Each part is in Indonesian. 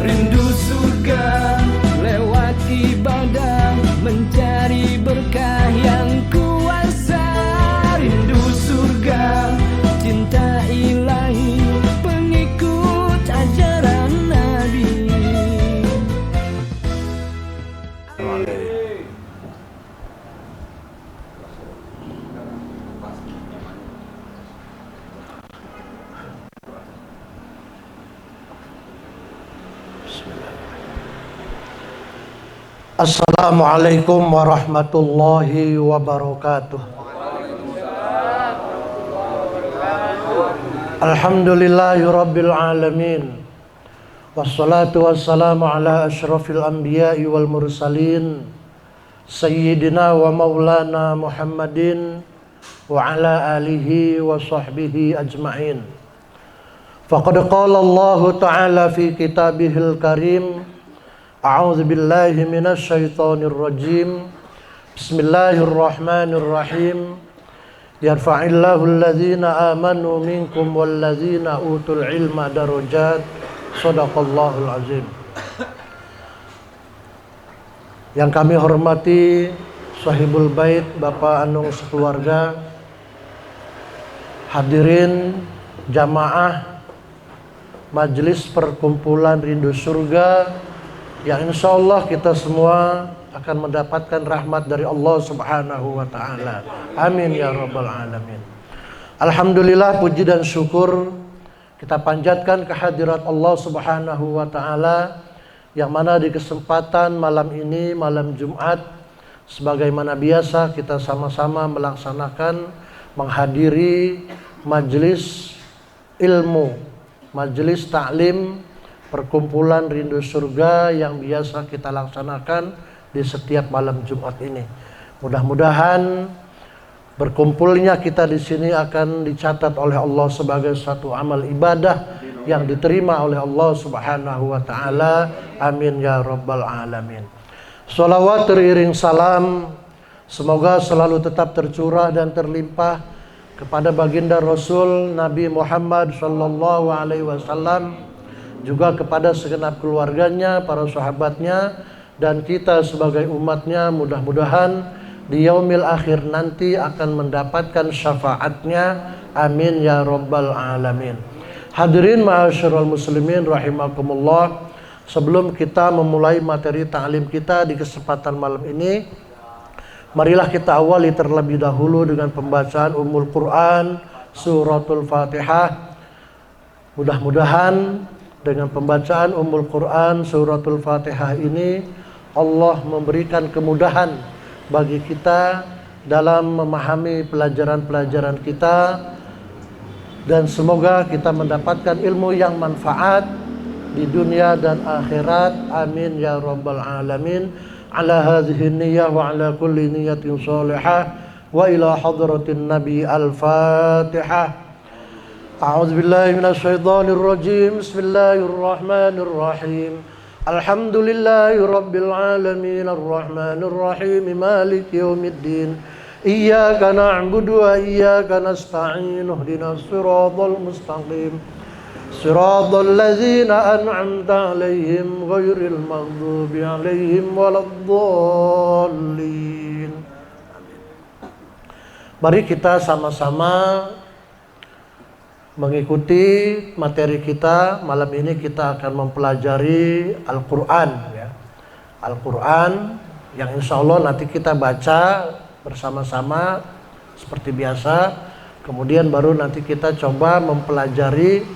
Rindu surga lewat ibadah, mencari berkah yang kuasa. Rindu surga, cinta ilahi, pengikut ajaran Nabi. Assalamualaikum warahmatullahi wabarakatuh. Alhamdulillahirabbil alamin. Wassalatu wassalamu ala asyrafil anbiya'i wal mursalin sayyidina wa maulana Muhammadin wa ala alihi wa sahbihi ajma'in. Faqad qala Allah ta'ala fi kitabihil karim, a'udzu billahi minasy syaithanir rajim. Bismillahirrahmanirrahim. Yarfa'illahu alladhina amanu minkum walladzina utul ilma darajat. Shadaqallahul azim. Yang kami hormati Sahibul Bait, Bapak Anung sekeluarga, hadirin jamaah Majelis Perkumpulan Rindu Surga, yang insya Allah kita semua akan mendapatkan rahmat dari Allah Subhanahu wa ta'ala. Amin ya rabbal alamin. Alhamdulillah, puji dan syukur kita panjatkan kehadirat Allah Subhanahu wa ta'ala, yang mana di kesempatan malam ini, malam Jumat, sebagaimana biasa kita sama-sama melaksanakan menghadiri majelis ilmu, majelis taklim Perkumpulan Rindu Surga yang biasa kita laksanakan di setiap malam Jumat ini. Mudah-mudahan berkumpulnya kita di sini akan dicatat oleh Allah sebagai satu amal ibadah yang diterima oleh Allah Subhanahu wa ta'ala. Amin ya rabbal alamin. Sholawat teriring salam semoga selalu tetap tercurah dan terlimpah kepada baginda Rasul Nabi Muhammad sallallahu alaihi wasallam, juga kepada segenap keluarganya, para sahabatnya, dan kita sebagai umatnya. Mudah-mudahan di yaumil akhir nanti akan mendapatkan syafaatnya. Amin ya rabbal alamin. Hadirin ma'asyiral muslimin rahimakumullah. Sebelum kita memulai materi ta'lim kita di kesempatan malam ini, marilah kita awali terlebih dahulu dengan pembacaan Ummul Quran, Suratul Fatihah. Mudah-mudahan dengan pembacaan Ummul Quran Suratul Fatihah ini Allah memberikan kemudahan bagi kita dalam memahami pelajaran-pelajaran kita, dan semoga kita mendapatkan ilmu yang manfaat di dunia dan akhirat. Amin ya rabbal alamin. Ala hadhihi niyyah wa ala kulli niyyatin shalihah wa ila hadratin nabi. Al-Fatihah. A'udzu billahi minasy syaithanir rajim. Bismillahirrahmanir rahim. Alhamdulillahi rabbil alamin arrahmanir rahim maliki yaumiddin. Iyyaka na'budu wa iyyaka nasta'in. Ihdinas siratal mustaqim. Siratal ladzina an'amta 'alaihim ghairil maghdubi 'alaihim waladdallin. Mari kita sama-sama mengikuti materi kita. Malam ini kita akan mempelajari Al-Quran ya. Al-Quran yang insya Allah nanti kita baca bersama-sama seperti biasa. Kemudian baru nanti kita coba mempelajari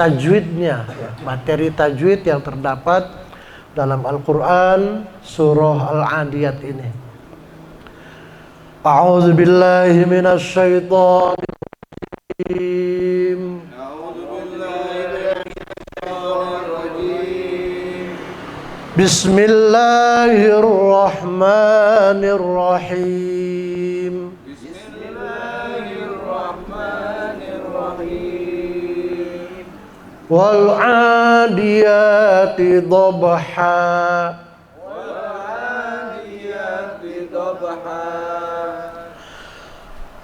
tajwidnya ya. Materi tajwid yang terdapat dalam Al-Quran surah Al-Adiyat ini. A'udzu billahi minasy syaithanir rajim. Bismillahirrahmanirrahim. Wal 'adiyati dhabha.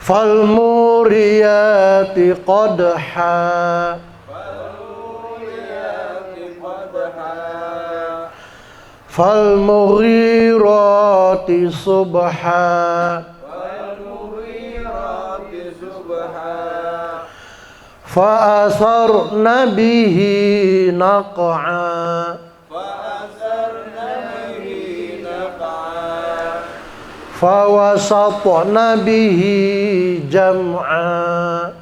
Fal muriyati qadha. falmughirati subha fa'asarna bihi naq'a fawasatna bihi jam'a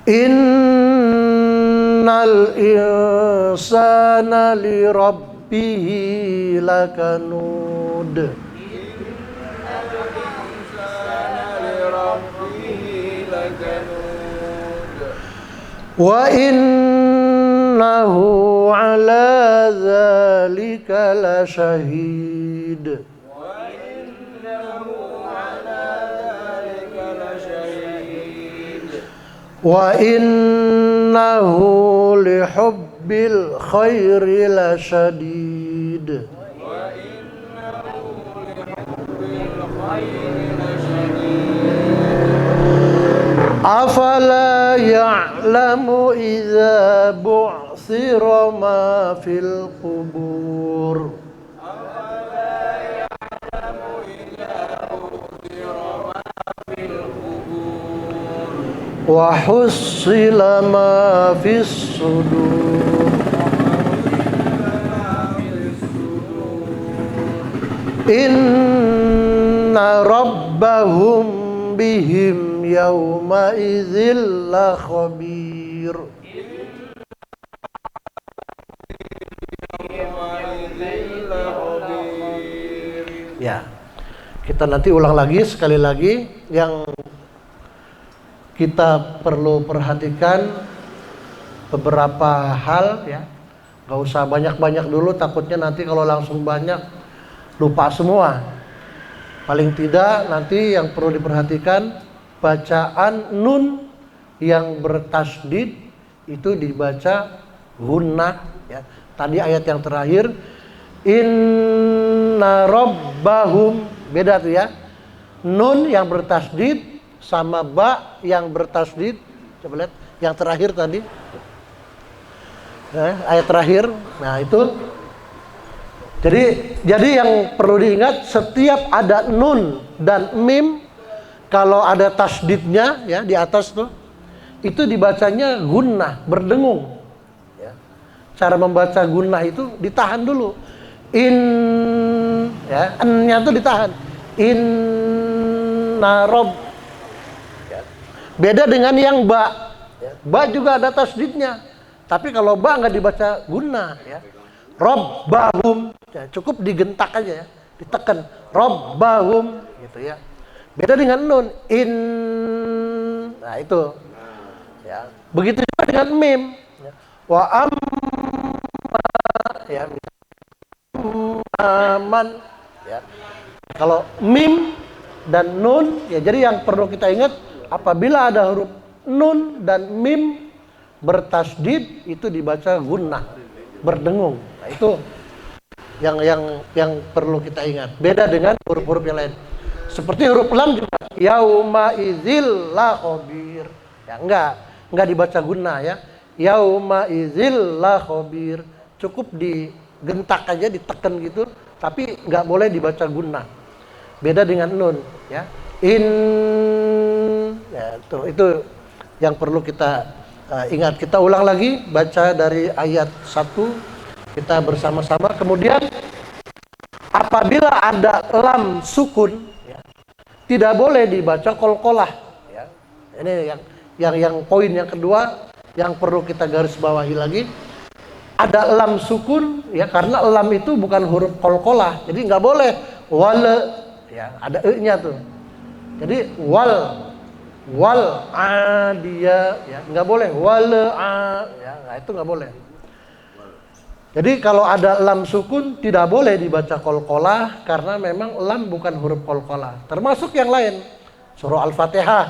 innal insana lirabbihi lakanud wa innahu ala dzalika lasyahid wa innahu lihubbil khairi lasyadid afala ya'lamu idza bu'thira ma fil qubur wa hussila ma fis sudur inna rabbahum bihim yawma idzil la khabir. Ya, kita nanti ulang lagi sekali lagi. Yang kita perlu perhatikan beberapa hal ya. Gak usah banyak-banyak dulu, takutnya nanti kalau langsung banyak lupa semua. Paling tidak nanti yang perlu diperhatikan bacaan nun yang bertasdid itu dibaca gunnah ya. Tadi ayat yang terakhir inna rabbahum, beda tuh ya. Nun yang bertasdid sama ba yang bertasdid. Coba lihat yang terakhir tadi. Ayat terakhir. Nah, itu. Jadi yang perlu diingat, setiap ada nun dan mim, kalau ada tasdidnya ya di atas tuh, itu dibacanya gunnah, berdengung. Ya. Cara membaca gunnah itu ditahan dulu. Ya, n-nya tuh ditahan. Inna rabb. Ya. Beda dengan yang ba. Ya. Ba juga ada tasdidnya. Tapi kalau ba nggak dibaca gunnah ya. Rabbahum, ya, cukup digentak aja ya, ditekan. Rabbahum, gitu ya. Beda dengan nun, nah itu, ya. Begitu juga dengan mim, ya. Wa ya, aman, ya. Kalau mim dan nun, ya jadi yang perlu kita ingat, apabila ada huruf nun dan mim bertasdid itu dibaca gunnah, berdengung. Nah, itu yang perlu kita ingat. Beda dengan huruf-huruf yang lain. Seperti huruf lam juga yauma idzil la khabir. Ya enggak dibaca gunnah ya. Yauma idzil la khabir. Cukup digentak aja, ditekan gitu, tapi enggak boleh dibaca gunnah. Beda dengan nun ya. Ya, itu yang perlu kita ingat. Kita ulang lagi baca dari ayat 1 kita bersama-sama. Kemudian apabila ada lam sukun ya, tidak boleh dibaca qalqalah ya. Ini yang poin yang kedua yang perlu kita garis bawahi lagi. Ada lam sukun ya, karena lam itu bukan huruf qalqalah. Jadi nggak boleh wala ya, ada e-nya tuh. Jadi wal dia ya, nggak boleh wala ya, nah itu nggak boleh. Jadi kalau ada lam sukun tidak boleh dibaca qalqalah karena memang lam bukan huruf qalqalah. Termasuk yang lain. Surah Al-Fatihah.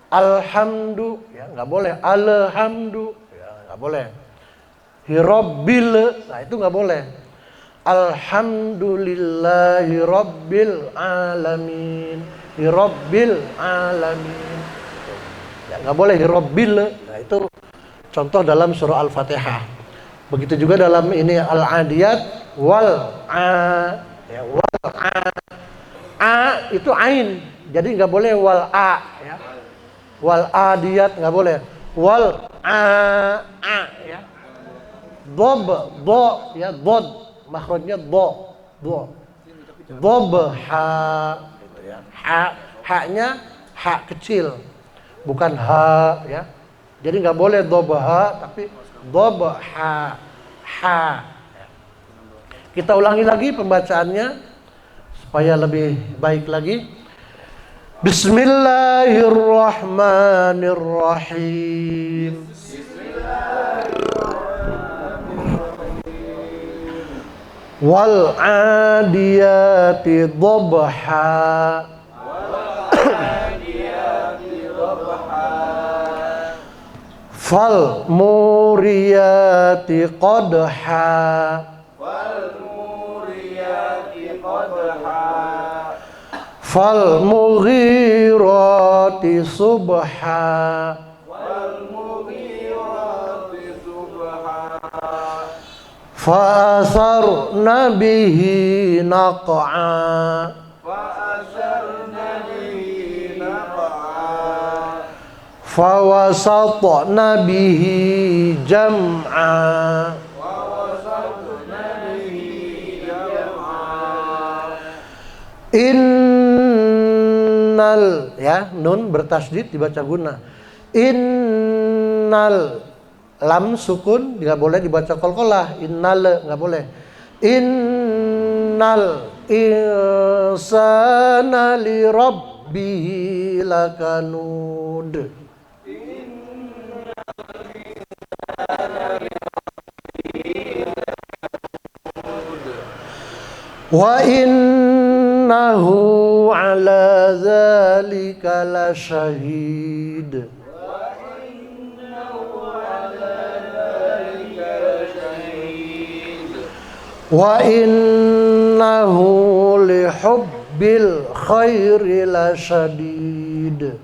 Alhamdu ya nggak boleh. Alhamdu ya nggak boleh. Hirabbil, nah itu nggak boleh. Alhamdulillahi rabbil alamin. Hirabbil alamin. Ya, nggak boleh Rabbil. Nah, itu contoh dalam surah Al-Fatihah. Begitu juga dalam ini Al-Adiyat wal a, ya, wal a itu ain, jadi nggak boleh wal a, ya. Wal adiyat nggak boleh, wal a, ya. Dob, do, ya, dod, makhrajnya do, dob ha, gitu ya. Haknya hak kecil, bukan ha, ya. Jadi nggak boleh dob ha, tapi dob ha, ha. Kita ulangi lagi pembacaannya supaya lebih baik lagi. Bismillahirrahmanirrahim. Wal adiyati dhabha. Fal muriyati qadha. Fal mughirati subha. Fa asarna bihi naq'a. Fa wasatna bihi jam'a. Innal, ya, nun bertasydid dibaca guna. Innal, lam sukun nggak boleh dibaca qalqalah. Innal nggak boleh. Innal insana li rabbihi lakanud. Wa innahu ala dzalika lasyahid. Wa innahu lihubbil khairi lasyadid.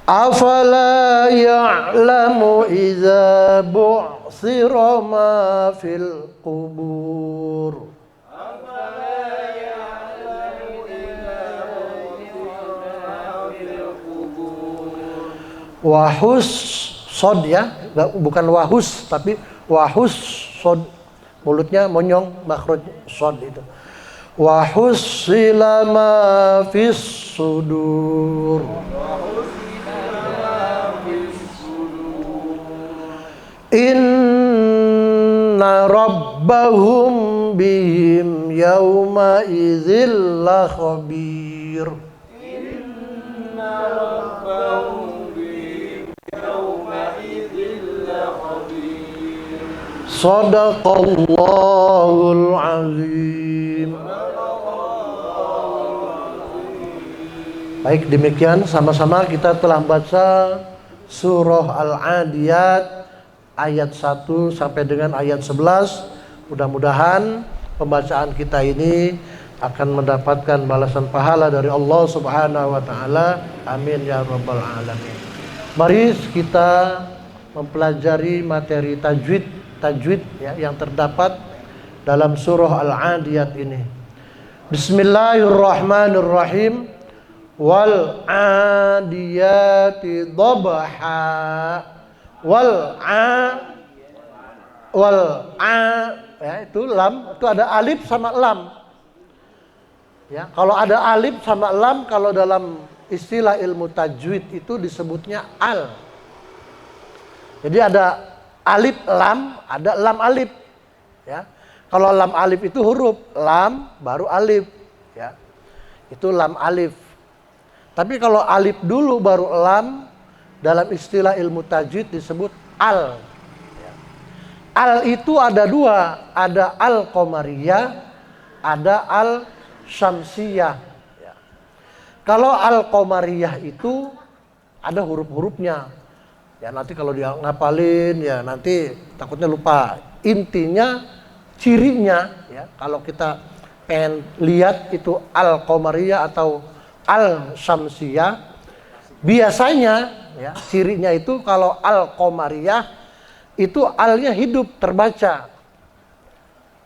Afala ya'lamu idza bu'thira ma fil qubur. Wahus sod, ya, bukan wahus tapi wahus sod, mulutnya monyong, makhraj sod itu. Wahus silama fis sudur. Inna rabbahum bihim yawma idzil la khabir. Inna rabbahum bihim yawma idzil la khabir. Shadaqallahul azim. Baik, demikian sama-sama kita telah baca surah Al-Adiyat ayat 1 sampai dengan ayat 11. Mudah-mudahan pembacaan kita ini akan mendapatkan balasan pahala dari Allah Subhanahu wa taala. Amin ya rabbal alamin. Mari kita mempelajari materi tajwid ya, yang terdapat dalam surah Al-Adiyat ini. Bismillahirrahmanirrahim. Wal adiyati dhabha. Wal a, ya, itu lam, itu ada alif sama lam. Ya, kalau ada alif sama lam, kalau dalam istilah ilmu tajwid itu disebutnya al. Jadi ada alif lam, ada lam alif. Ya, kalau lam alif itu huruf, lam baru alif. Ya, itu lam alif. Tapi kalau alif dulu baru lam, dalam istilah ilmu tajwid disebut al. Al itu ada dua, ada al qamariyah, ada al syamsiyah. Kalau al qamariyah itu ada huruf-hurufnya. Ya, nanti kalau dia ngapalin ya nanti takutnya lupa. Intinya cirinya, ya, kalau kita pengen lihat itu al-qamariyah atau al-syamsiyah, biasanya ya cirinya itu kalau al-qamariyah itu alnya hidup terbaca.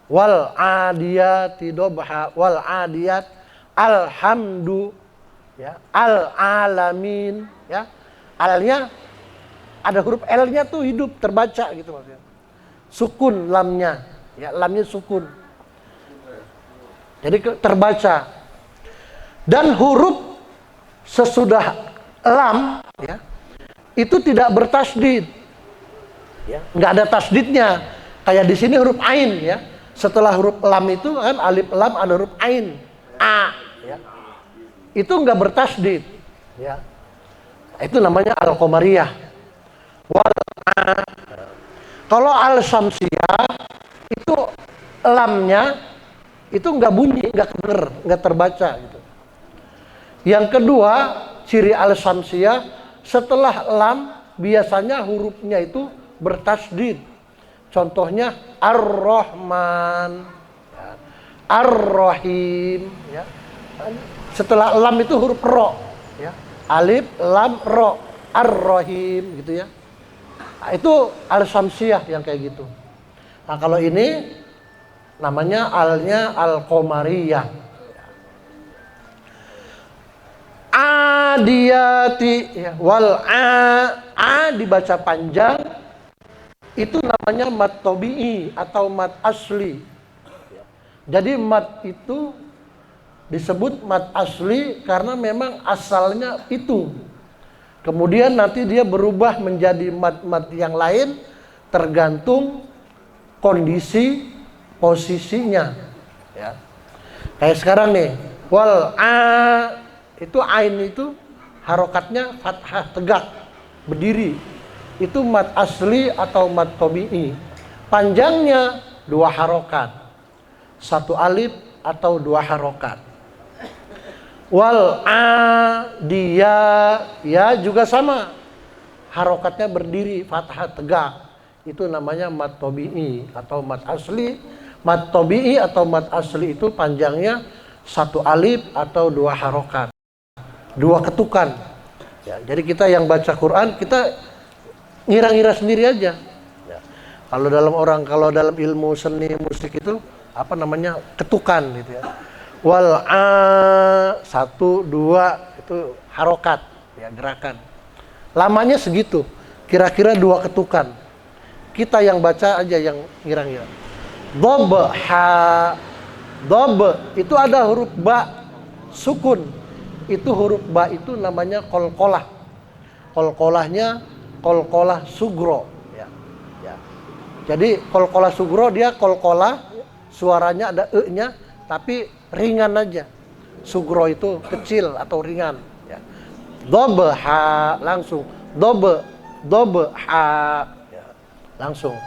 Wal adiyati dobha, wal adiyat alhamdu, ya, al alamin, ya. Alnya ada huruf L-nya tuh hidup terbaca gitu maksudnya. Sukun lamnya, ya, lamnya sukun. Jadi terbaca. Dan huruf sesudah lam, ya, itu tidak bertasdid. Ya, nggak ada tasdidnya. Kayak di sini huruf ain, ya. Setelah huruf lam itu kan alif lam ada huruf ain, a, ya. Itu nggak bertasdid, ya. Itu namanya al-qamariyah. Wal a. Kalau al-syamsiyah itu lamnya itu nggak bunyi, nggak bener, nggak terbaca gitu. Yang kedua, ciri al-syamsiyah setelah lam biasanya hurufnya itu bertasdid. Contohnya ar-Rahman, ya. Ar-Rahim, ya. Setelah lam itu huruf ro, ya. Alif, lam, ro, ar-Rahim gitu ya. Nah, itu al-syamsiyah yang kayak gitu. Nah, kalau ini namanya alnya al-qamariyah. Adiyati, ya. Wal a dibaca panjang. Itu namanya mad tabi'i atau mad asli. Jadi mad itu disebut mad asli karena memang asalnya itu. Kemudian nanti dia berubah menjadi mad-mad yang lain tergantung kondisi posisinya. Ya. Kayak sekarang nih, wal a itu ain itu harokatnya fathah tegak berdiri. Itu mad asli atau mad tabi'i. Panjangnya 2 harokat. 1 alif atau 2 harokat. Wal a dia ya juga sama. Harokatnya berdiri, fathah tegak. Itu namanya mad tabi'i atau mad asli. Mad tabi'i atau mad asli itu panjangnya 1 alif atau 2 harokat. 2 ketukan. Ya, jadi kita yang baca Quran kita ngira-ngira sendiri aja. Ya. Kalau dalam ilmu seni musik itu apa namanya ketukan gitu ya. Wal a 1 2 itu harokat ya gerakan. Lamanya segitu. Kira-kira 2 ketukan. Kita yang baca aja yang ngira-ngira. Dob ha dob itu ada huruf ba sukun. Itu huruf ba itu namanya qalqalah. Qalqalahnya qalqalah sugro, ya. Ya. Jadi qalqalah sugro dia qalqalah suaranya ada e-nya tapi ringan aja. Sugro itu kecil atau ringan, ya. Dobha langsung, dobha, ya. Langsung.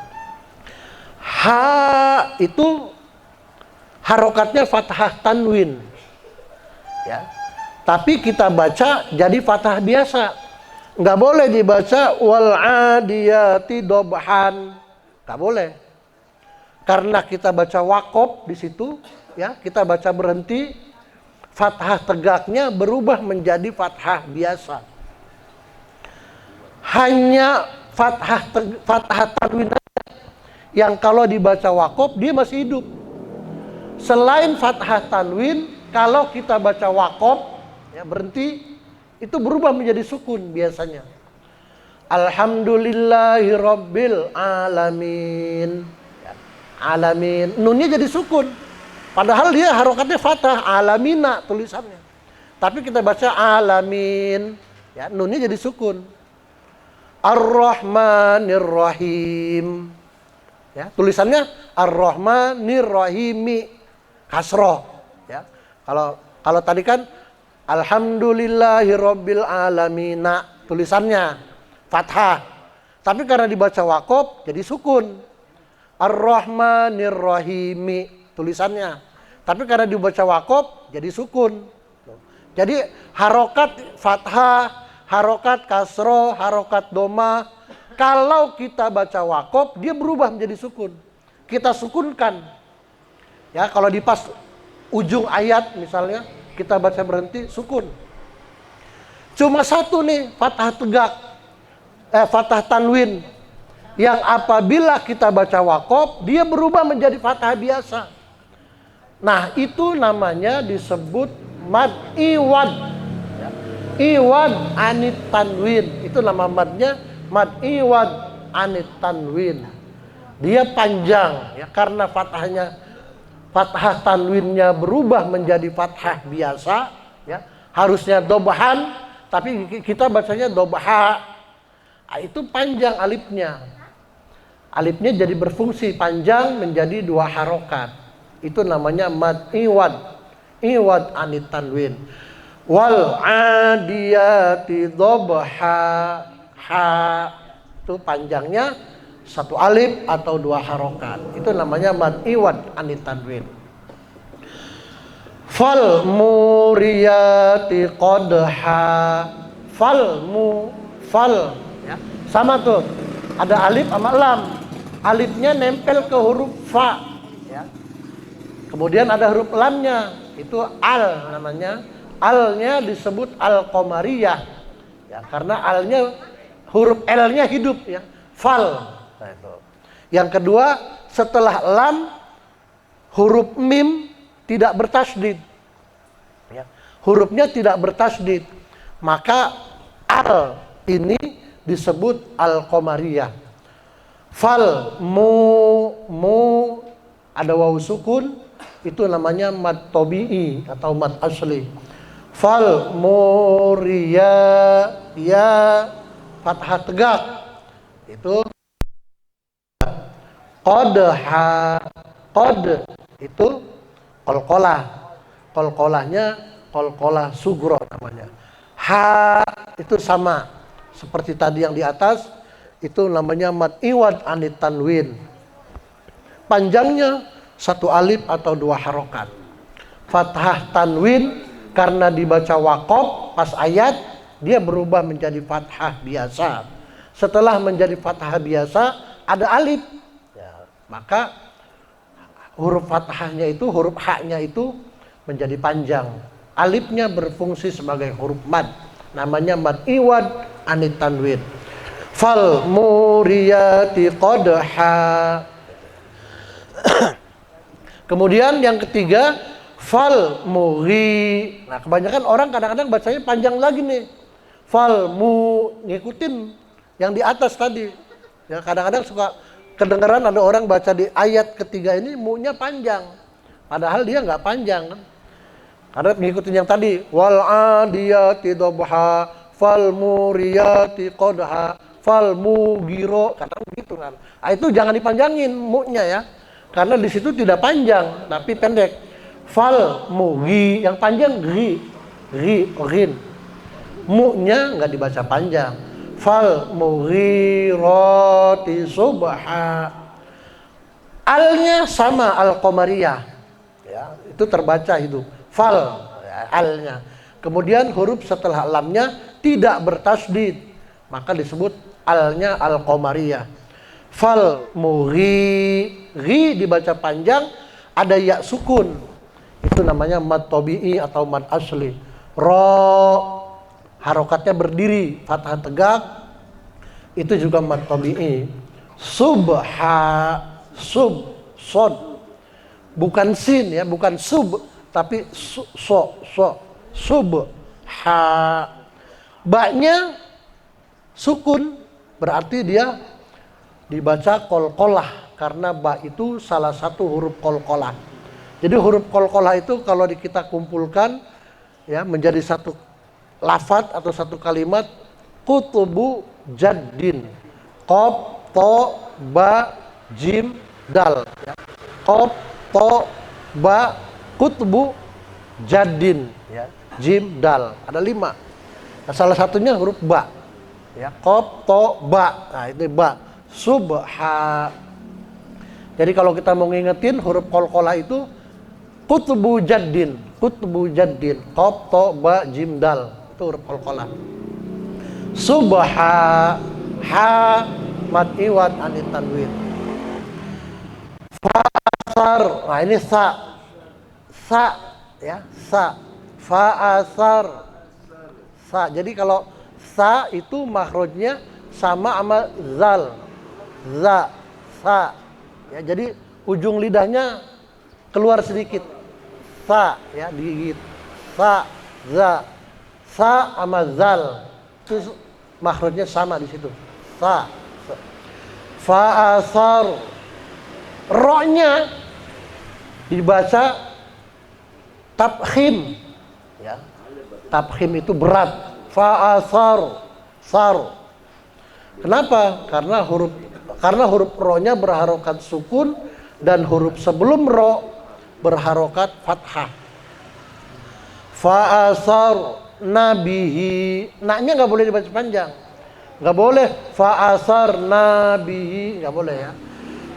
Ha itu harokatnya fathah tanwin, ya. Tapi kita baca jadi fathah biasa. Nggak boleh dibaca wal adiyati dobhan, nggak boleh, karena kita baca waqaf di situ, ya kita baca berhenti, fathah tegaknya berubah menjadi fathah biasa. Hanya fathah tanwin yang kalau dibaca waqaf dia masih hidup. Selain fathah tanwin, kalau kita baca waqaf, ya berhenti, itu berubah menjadi sukun biasanya. Alhamdulillahi rabbil alamin. Ya, alamin. Nunnya jadi sukun. Padahal dia harokatnya fathah. Alamina tulisannya. Tapi kita baca alamin. Ya, nunnya jadi sukun. Ar-Rahmanir-Rahim. Ya, tulisannya Ar-Rahmanir-Rahimi. Kasroh. Ya, kalau tadi kan Alhamdulillahi rabbil alamina tulisannya fathah. Tapi karena dibaca waqaf jadi sukun. Ar-Rahmanir-Rahimi tulisannya. Tapi karena dibaca waqaf jadi sukun. Jadi harokat fathah, harokat kasroh, harokat doma. Kalau kita baca waqaf dia berubah menjadi sukun. Kita sukunkan. Ya, kalau ujung ayat misalnya kita baca berhenti sukun. Cuma satu nih fathah tegak, fathah tanwin yang apabila kita baca waqaf dia berubah menjadi fathah biasa. Nah itu namanya disebut mad iwad. Iwad anit tanwin, itu nama madnya mad iwad anit tanwin. Dia panjang ya karena fathah tanwinnya berubah menjadi fathah biasa ya. Harusnya dobhan tapi kita bacanya dobha. Nah, itu panjang alifnya. Alifnya jadi berfungsi panjang menjadi 2 harokat. Itu namanya mad iwad. Iwad anit tanwin. Wal adiyati dobha. Ha itu panjangnya 1 alif atau 2 harokat. Itu namanya mad iwad anit tanwin. Fal muriyati qadha. Fal ya. Sama tuh. Ada alif sama lam. Alifnya nempel ke huruf fa ya. Kemudian ada huruf lamnya, itu al namanya. Alnya disebut al-qamariyah. Ya, karena alnya huruf L-nya hidup ya. Fal. Nah, itu. Yang kedua, setelah lam huruf mim tidak bertasdid. Ya. Hurufnya tidak bertasdid. Maka al ini disebut al-qamariyah. Fal mu ada wawu sukun, itu namanya mad tabi'i atau mad asli. Fal muriya ya fathah tegak. Itu qadha qad itu qalqalah. Qalqalahnya qalqalah sugro namanya. Ha itu sama seperti tadi yang di atas, itu namanya mad iwad anit tanwin. Panjangnya 1 alif atau 2 harokat. Fathah tanwin karena dibaca waqaf pas ayat dia berubah menjadi fathah biasa. Setelah menjadi fathah biasa ada alif ya, maka huruf fathahnya itu, huruf haknya itu menjadi panjang. Alifnya berfungsi sebagai huruf mad, namanya mad iwad anit tanwin. Fal muriyati qadha. Kemudian yang ketiga fal mughi. Nah, kebanyakan orang kadang-kadang bacanya panjang lagi nih. Fal mu, ngikutin yang di atas tadi. Ya, kadang-kadang suka kedengaran ada orang baca di ayat ketiga ini mu-nya panjang. Padahal dia nggak panjang kan. Karena ngikutin yang tadi, wal adiyati dobha, fal muriyati qadha, fal mugiro, kata begitu kan. Ah, itu jangan dipanjangin mu-nya ya. Karena di situ tidak panjang, tapi pendek. Fal mughi, yang panjang ghi, rin. Mu-nya nggak dibaca panjang. Fal mughirati subha. Alnya sama al-qamariyah. Ya, itu terbaca itu. Fal ya, alnya. Kemudian huruf setelah lamnya tidak bertasdid, maka disebut alnya al-qamariyah. Fal mughi, ghi dibaca panjang, ada ya sukun. Itu namanya mad tabi'i atau mad asli. Ro harokatnya berdiri, fathah tegak, itu juga mad tabi'i. Subha, sod, bukan sin ya, bukan sub, tapi subha. Ba-nya sukun, berarti dia dibaca qalqalah karena ba itu salah satu huruf qalqalah. Jadi huruf qalqalah itu kalau kita kumpulkan ya menjadi satu lafaz atau satu kalimat, kutubu jaddin. Qaf, to, ba, jim, dal ya. Qaf, to, ba, kutubu jaddin ya. Jim, dal. Ada 5. Nah, salah satunya huruf ba. Ya, qaf, to, ba. Nah, ini ba. Subha. Jadi kalau kita mau ngingetin huruf qalqalah itu kutubu jaddin, qaf, to, ba, jim, dal. Itu huruf qalqalah. Subha, ha, mad iwad anit tanwin. Fasar. Nah, ini sa. sa, ya, sa. Fa'asar, sa. Jadi kalau sa itu makhrajnya sama sama zal, za, sa. Ya, jadi ujung lidahnya keluar sedikit, sa, ya, digigit, sa, za, sa sama zal, itu makhrajnya sama di situ, sa. Fa'asar, ro-nya dibaca tabkhim, ya, tabkhim itu berat, fa'asar, sar. Kenapa? Karena huruf ro-nya berharokat sukun dan huruf sebelum ro berharokat fathah. Fa'asar nabihi, na-nya nggak boleh dibaca panjang, nggak boleh fa'asar nabihi, nggak boleh ya.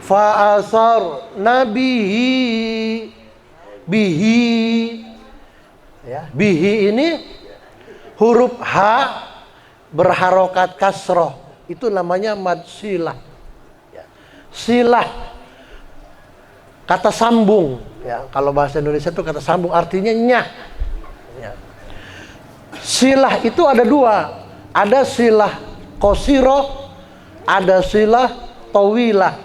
Fa'asar nabihi, bihi, ya, bihi ini huruf H berharokat kasroh, itu namanya mad silah, ya. Silah kata sambung, ya, kalau bahasa Indonesia itu kata sambung artinya nyah, ya. Silah itu ada dua, ada silah qasiroh, ada silah tawilah.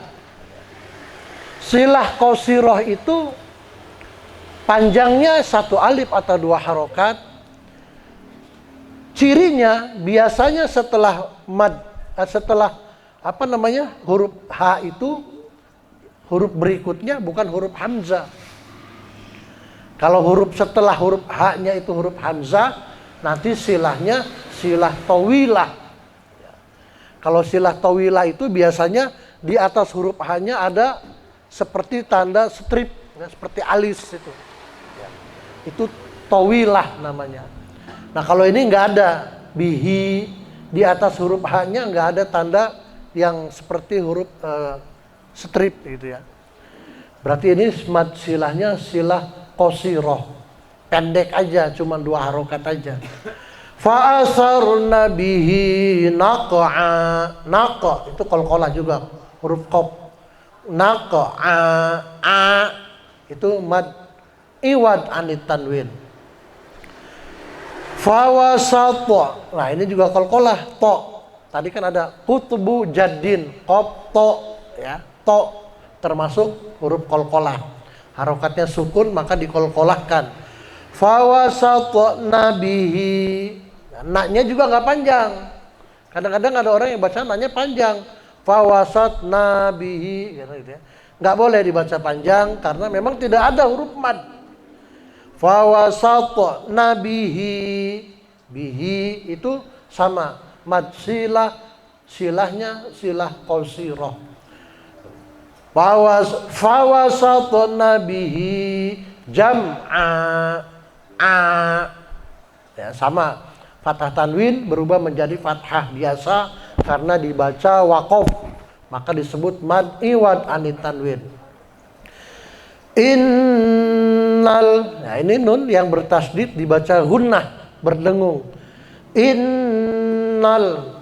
Silah qasiroh itu panjangnya satu alif atau dua harokat. Cirinya biasanya setelah huruf H itu huruf berikutnya bukan huruf hamzah. Kalau huruf setelah huruf H-nya itu huruf hamzah, nanti silahnya silah tawilah. Kalau silah tawilah itu biasanya di atas huruf H-nya ada seperti tanda strip, ya, seperti alis itu. Ya. Itu tawilah namanya. Nah kalau ini nggak ada, bihi, di atas huruf H-nya nggak ada tanda yang seperti huruf strip gitu ya. Berarti ini mad silahnya silah qasiroh, pendek aja, cuma dua harokat aja. Fa'asarna bihi naq'a, naq'a itu qalqalah juga, huruf qaf. Naq'a, a itu mad iwad anit tanwin. Fawasata, nah ini juga qalqalah, to. Tadi kan ada kutbu jaddin, qaf to, ya, to termasuk huruf qalqalah. Harokatnya sukun maka diqalqalahkan. Fawasata nabihi, naknya juga nggak panjang. Kadang-kadang ada orang yang baca naknya panjang. Fawasat nabihi, gitu ya. Nggak boleh dibaca panjang karena memang tidak ada huruf mad. Fawasat nabihi, bihi itu sama mad silah, silahnya silah qasiroh. Fawasat nabihi jam'a, a, ya, sama. Fathah tanwin berubah menjadi fathah biasa karena dibaca waqaf, maka disebut mad iwad anit tanwin. Innal, nah ini nun yang bertasdid dibaca gunnah, berdengung. Innal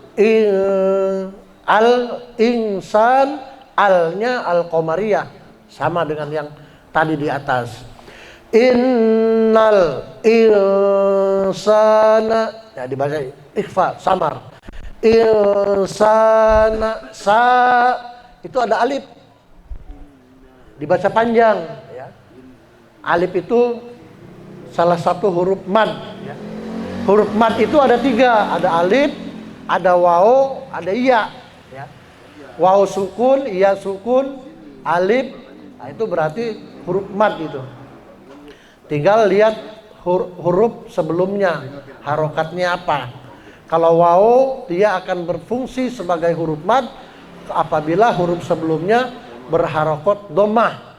al insan, alnya al qamariyah sama dengan yang tadi di atas. Innal insana, ya dibaca ikhfa, samar. Insana, sa itu ada alif, dibaca panjang, ya. Alif itu salah satu huruf mad, ya. Huruf mad itu ada tiga, ada alif, ada waw, ada iya, ya. Waw sukun, iya sukun, alif, nah itu berarti huruf mad itu. Tinggal lihat huruf sebelumnya, harokatnya apa. Kalau waw, dia akan berfungsi sebagai huruf mad apabila huruf sebelumnya berharokat dhammah.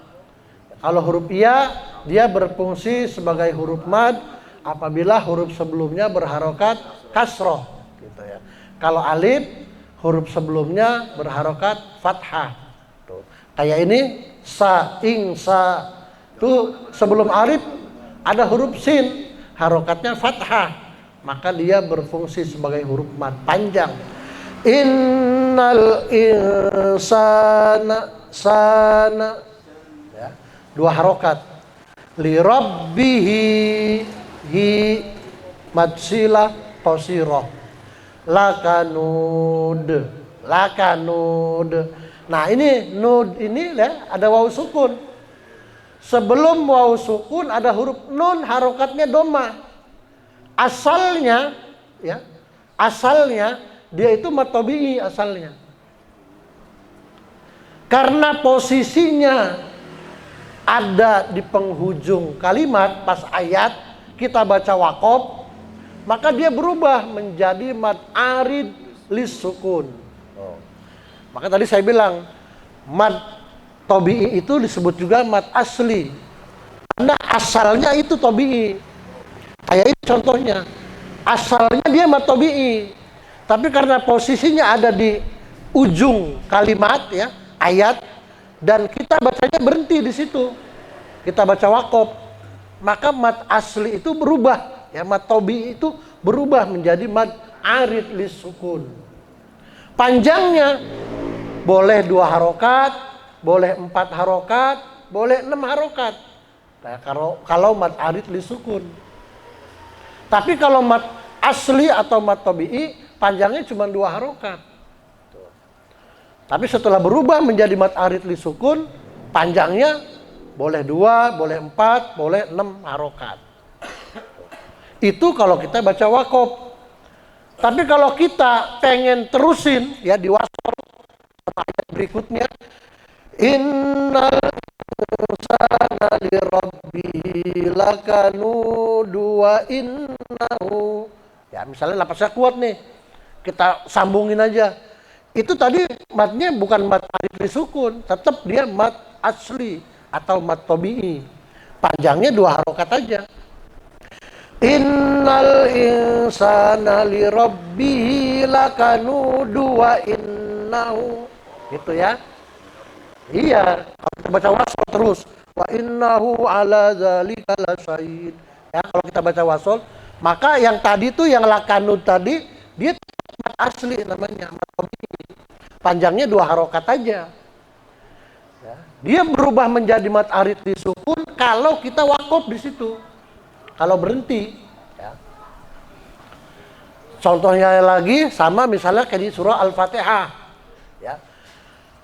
Kalau huruf iya, dia berfungsi sebagai huruf mad apabila huruf sebelumnya berharokat kasroh. Gitu ya. Kalau alif, huruf sebelumnya berharokat fathah. Tuh. Kayak ini, sa, ing, sa. Tuh sebelum alif ada huruf sin, harokatnya fathah, maka dia berfungsi sebagai huruf mad panjang. Innal insana, sana, ya, dua harokat. li rabbihi hi mad silah qasirah lakanud. Nah ini nud ini ya, ada waw sukun. Sebelum waw sukun ada huruf nun, harokatnya doma. Asalnya ya, asalnya dia itu mad tabi'i asalnya. Karena posisinya ada di penghujung kalimat pas ayat kita baca waqaf, maka dia berubah menjadi mad arid lis sukun. Maka tadi saya bilang mad tabi'i itu disebut juga mad asli. Karena asalnya itu tabi'i. Kayak ini contohnya. Asalnya dia mad tabi'i. Tapi karena posisinya ada di ujung kalimat ya, ayat, dan kita bacanya berhenti di situ. Kita baca waqaf. Maka mad asli itu berubah. Ya, mad tabi'i itu berubah menjadi mad arid lis sukun. Panjangnya boleh 2 harokat, boleh 4 harokat, boleh 6 harokat. Nah, kalau mad arid lis sukun. Tapi kalau mad asli atau mad tabi'i panjangnya cuma 2 harokat. Tapi setelah berubah menjadi mad arid lis sukun, panjangnya boleh 2, boleh 4, boleh 6 harokat. Itu kalau kita baca waqaf. Tapi kalau kita pengen terusin ya di wasol ayat berikutnya, innal insana lirabbihi lakanud wa innahu. Ya misalnya lapasnya kuat nih, kita sambungin aja. Itu tadi matnya bukan mad arid lis sukun, tetap dia mad asli atau mad tabi'i. Panjangnya 2 harokat aja. Innal insana li rabbihi lakanud wa innahu. Gitu ya. Iya, kalau kita baca wasol terus wa innahu ala dzalika lasyahid. Ya, kalau kita baca wasol, maka yang tadi tuh yang lakanud tadi dia mad asli namanya, mad tabi'i. Panjangnya 2 harokat aja. Ya, dia berubah menjadi mad arid lis sukun kalau kita waqaf di situ. Kalau berhenti, ya. Contohnya lagi sama misalnya kayak di surah Al-Fatihah, ya.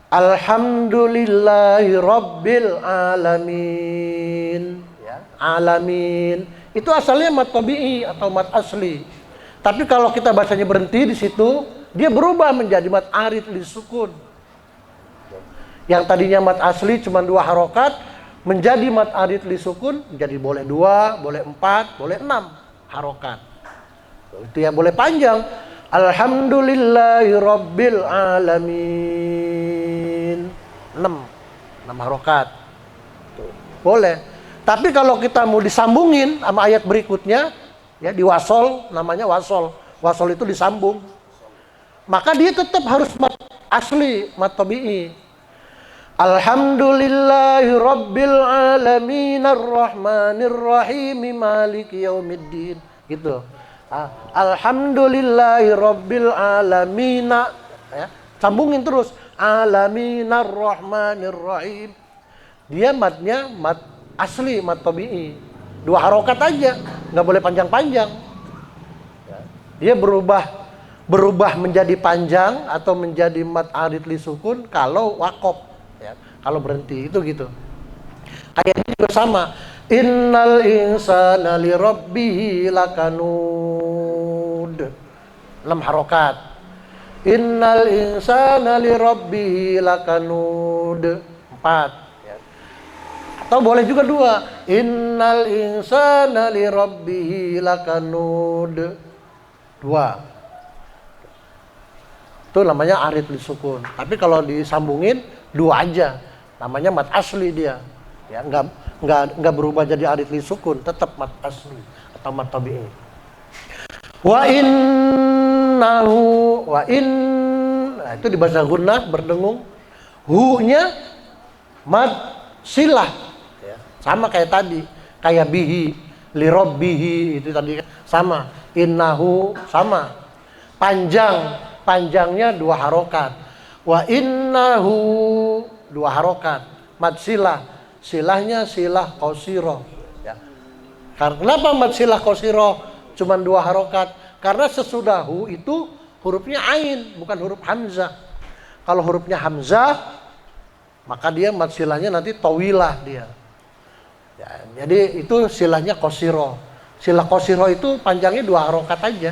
Alhamdulillahi Rabbil Alamin, ya. Alamin itu asalnya mad tabi'i atau mad asli. Tapi kalau kita bacanya berhenti di situ, dia berubah menjadi mad arid lis sukun. Yang tadinya mad asli cuma 2 harokat, menjadi mad arid lis sukun, jadi boleh 2, boleh 4, boleh 6 harokat. Itu ya boleh panjang. Alhamdulillahi Rabbil Alamin. 6 harokat. Boleh. Tapi kalau kita mau disambungin sama ayat berikutnya, ya di wasol, namanya wasol. Wasol itu disambung. Maka dia tetap harus mad asli, mad tabi'i. Alhamdulillahi Rabbil Alamin Ar-Rahmanir Rahim Maliki Yaumiddin. Gitu. Alhamdulillahi Rabbil Alamin. Ya, sambungin terus. Alamin Ar-Rahmanir Rahim. Dia madnya mad asli, mad tabi'i. 2 harokat aja, nggak boleh panjang-panjang. Ya, dia berubah menjadi panjang atau menjadi mad arid lis sukun kalau waqaf. Ya, kalau berhenti itu gitu. Ayat ini juga sama. Innal insana li rabbihi lakanud. 6 harokat. Innal insana li rabbihi lakanud. 4. Ya. Atau boleh juga 2. Innal insana li rabbihi lakanud. 2. Itu namanya arid lis sukun. Tapi kalau disambungin 2 aja, namanya mad asli dia. Ya, enggak berubah jadi arid lis sukun, tetap mad asli atau mad tabi'i. Wa innahu nah itu dibaca gunnah berdengung. Hu-nya mad silah. Ya, sama kayak tadi, kayak bihi, li rabbihi itu tadi sama. Innahu sama. Panjangnya 2 harokat. Wa innahu 2 harokat. Mad silah. Silahnya silah qasirah. Kenapa mad silah qasirah cuma 2 harokat? Karena sesudah hu itu hurufnya ain, bukan huruf hamzah. Kalau hurufnya hamzah, maka dia mad silahnya nanti tawilah dia. Ya, jadi itu silahnya qasirah. Silah qasirah itu panjangnya 2 harokat aja.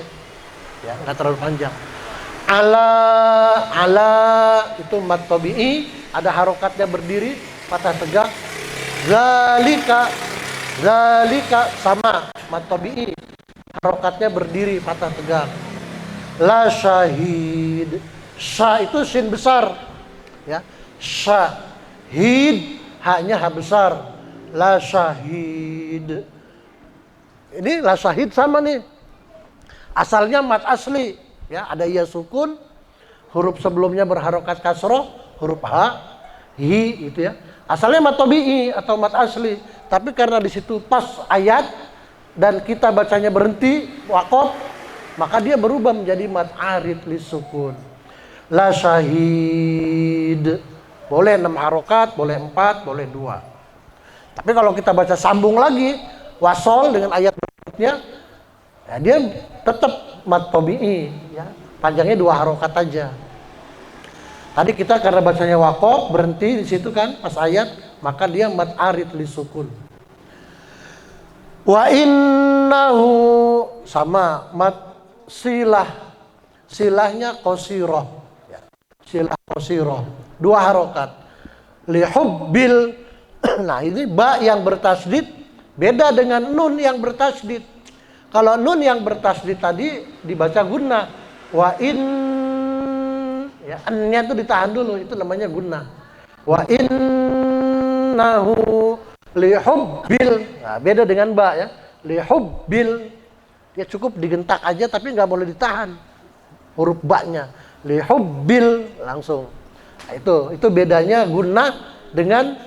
Ya, nggak terlalu panjang. Ala itu mad tabi'i, ada harokatnya berdiri, patah tegak. Zalika sama mad tabi'i, harokatnya berdiri, patah tegak. La syahid, sya itu sin besar, ya. Syahid haknya ha besar. La syahid. Ini la syahid sama nih. Asalnya mad asli, ya, ada ya sukun, huruf sebelumnya berharokat kasroh, huruf ha, hi itu ya. Asalnya mad tabi'i atau mad asli, tapi karena di situ pas ayat dan kita bacanya berhenti waqaf, maka dia berubah menjadi mad arid lisukun. La syahid. Boleh 6 harokat, boleh 4, boleh 2. Tapi kalau kita baca sambung lagi wasol dengan ayat berikutnya, ya dia tetap mad tabi'i, ya. Panjangnya 2 harokat aja. Tadi kita karena bacanya waqaf berhenti di situ kan pas ayat, maka dia mad arid lisukun. Wa innahu sama mad silah. Silahnya qasirah. Ya. Silah qasirah. 2 harokat. Li hubbil. Nah, ini ba yang bertasdid beda dengan nun yang bertasdid. Kalau nun yang bertasdid tadi dibaca gunnah. Wa in, ya, an-nya itu ditahan dulu, itu namanya gunnah. Wa innahu lihubbil. Nah, beda dengan ba ya. Lihubbil. Ya cukup digentak aja tapi nggak boleh ditahan huruf ba-nya. Lihubbil langsung. Nah, itu bedanya gunnah dengan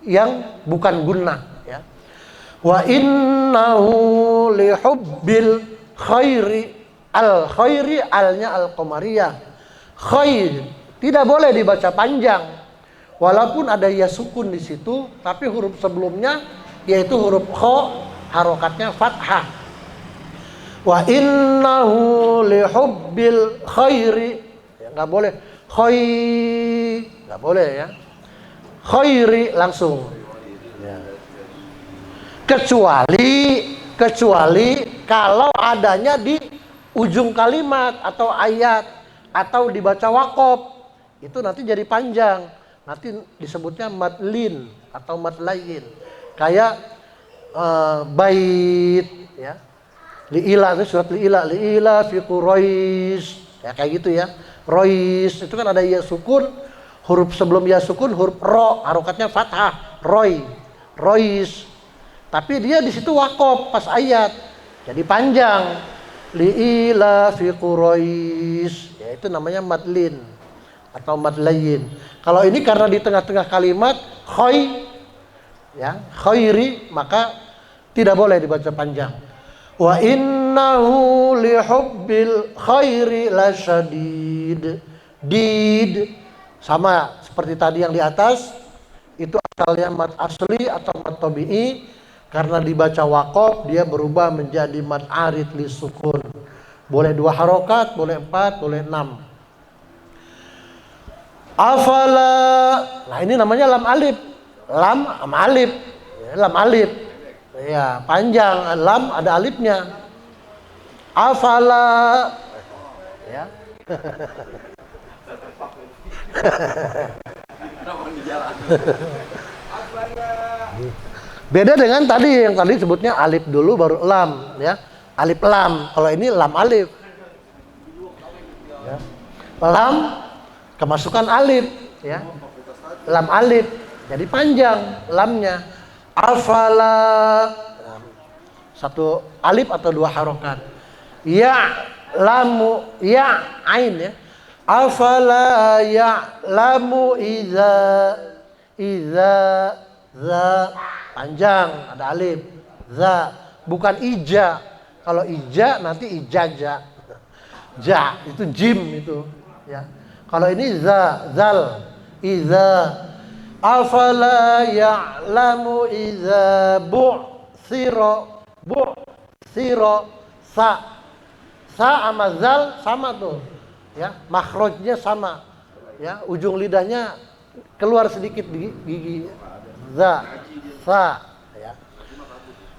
yang bukan gunnah ya. Wa innahu lihubbil khairi. Al khairi, alnya al qamariyah. Khair tidak boleh dibaca panjang. Walaupun ada ya sukun di situ, tapi huruf sebelumnya yaitu huruf kha, harokatnya fathah. Wa innahu lihubbil khairi. Ya, nggak boleh nggak boleh ya. Khairi langsung. Ya. Kecuali kalau adanya di ujung kalimat atau ayat atau dibaca waqaf, itu nanti jadi panjang. Nanti disebutnya madlin atau madlayin. Kayak bait ya. Li'ila itu surat li'ila fi Quraisy. Ya kayak gitu ya. Rois itu kan ada ya sukun, huruf sebelum ya sukun huruf ro, harokatnya fathah, rois. Tapi dia di situ waqaf pas ayat. Jadi panjang. Li'ila fi Quraisy. Ya itu namanya madlin atau madlayin. Kalau ini karena di tengah-tengah kalimat khairi, maka tidak boleh dibaca panjang. Wa innahu lihubbil khairi lasyadid. Did sama seperti tadi yang di atas, itu asalnya mad asli atau mad tabi'i, karena dibaca waqaf dia berubah menjadi mad arid lisukun. Boleh 2 harokat, boleh 4, boleh 6. Afala. Nah ini namanya lam alif. Lam alif. Ya, lam alif. Ya, panjang lam ada alifnya. Afala. Ya. Beda dengan tadi yang tadi sebutnya alif dulu baru lam ya. Alif lam. Kalau ini lam alif. Ya. Lam kemasukan alif ya. Lam alif. Jadi panjang lamnya. Afala. Satu alif atau 2 harokat. Ya lamu ya ain ya. Afala ya lamu iza za panjang ada alif. Za bukan ija. Kalau ija nanti ijaja. Ja itu jim itu ya. Kalau ini zal iza. Afala ya'lamu iza bu'thira. bu'siro, sa sama zal sama tuh, ya, makhrajnya sama, ya, ujung lidahnya keluar sedikit di gigi, za, sa, ya.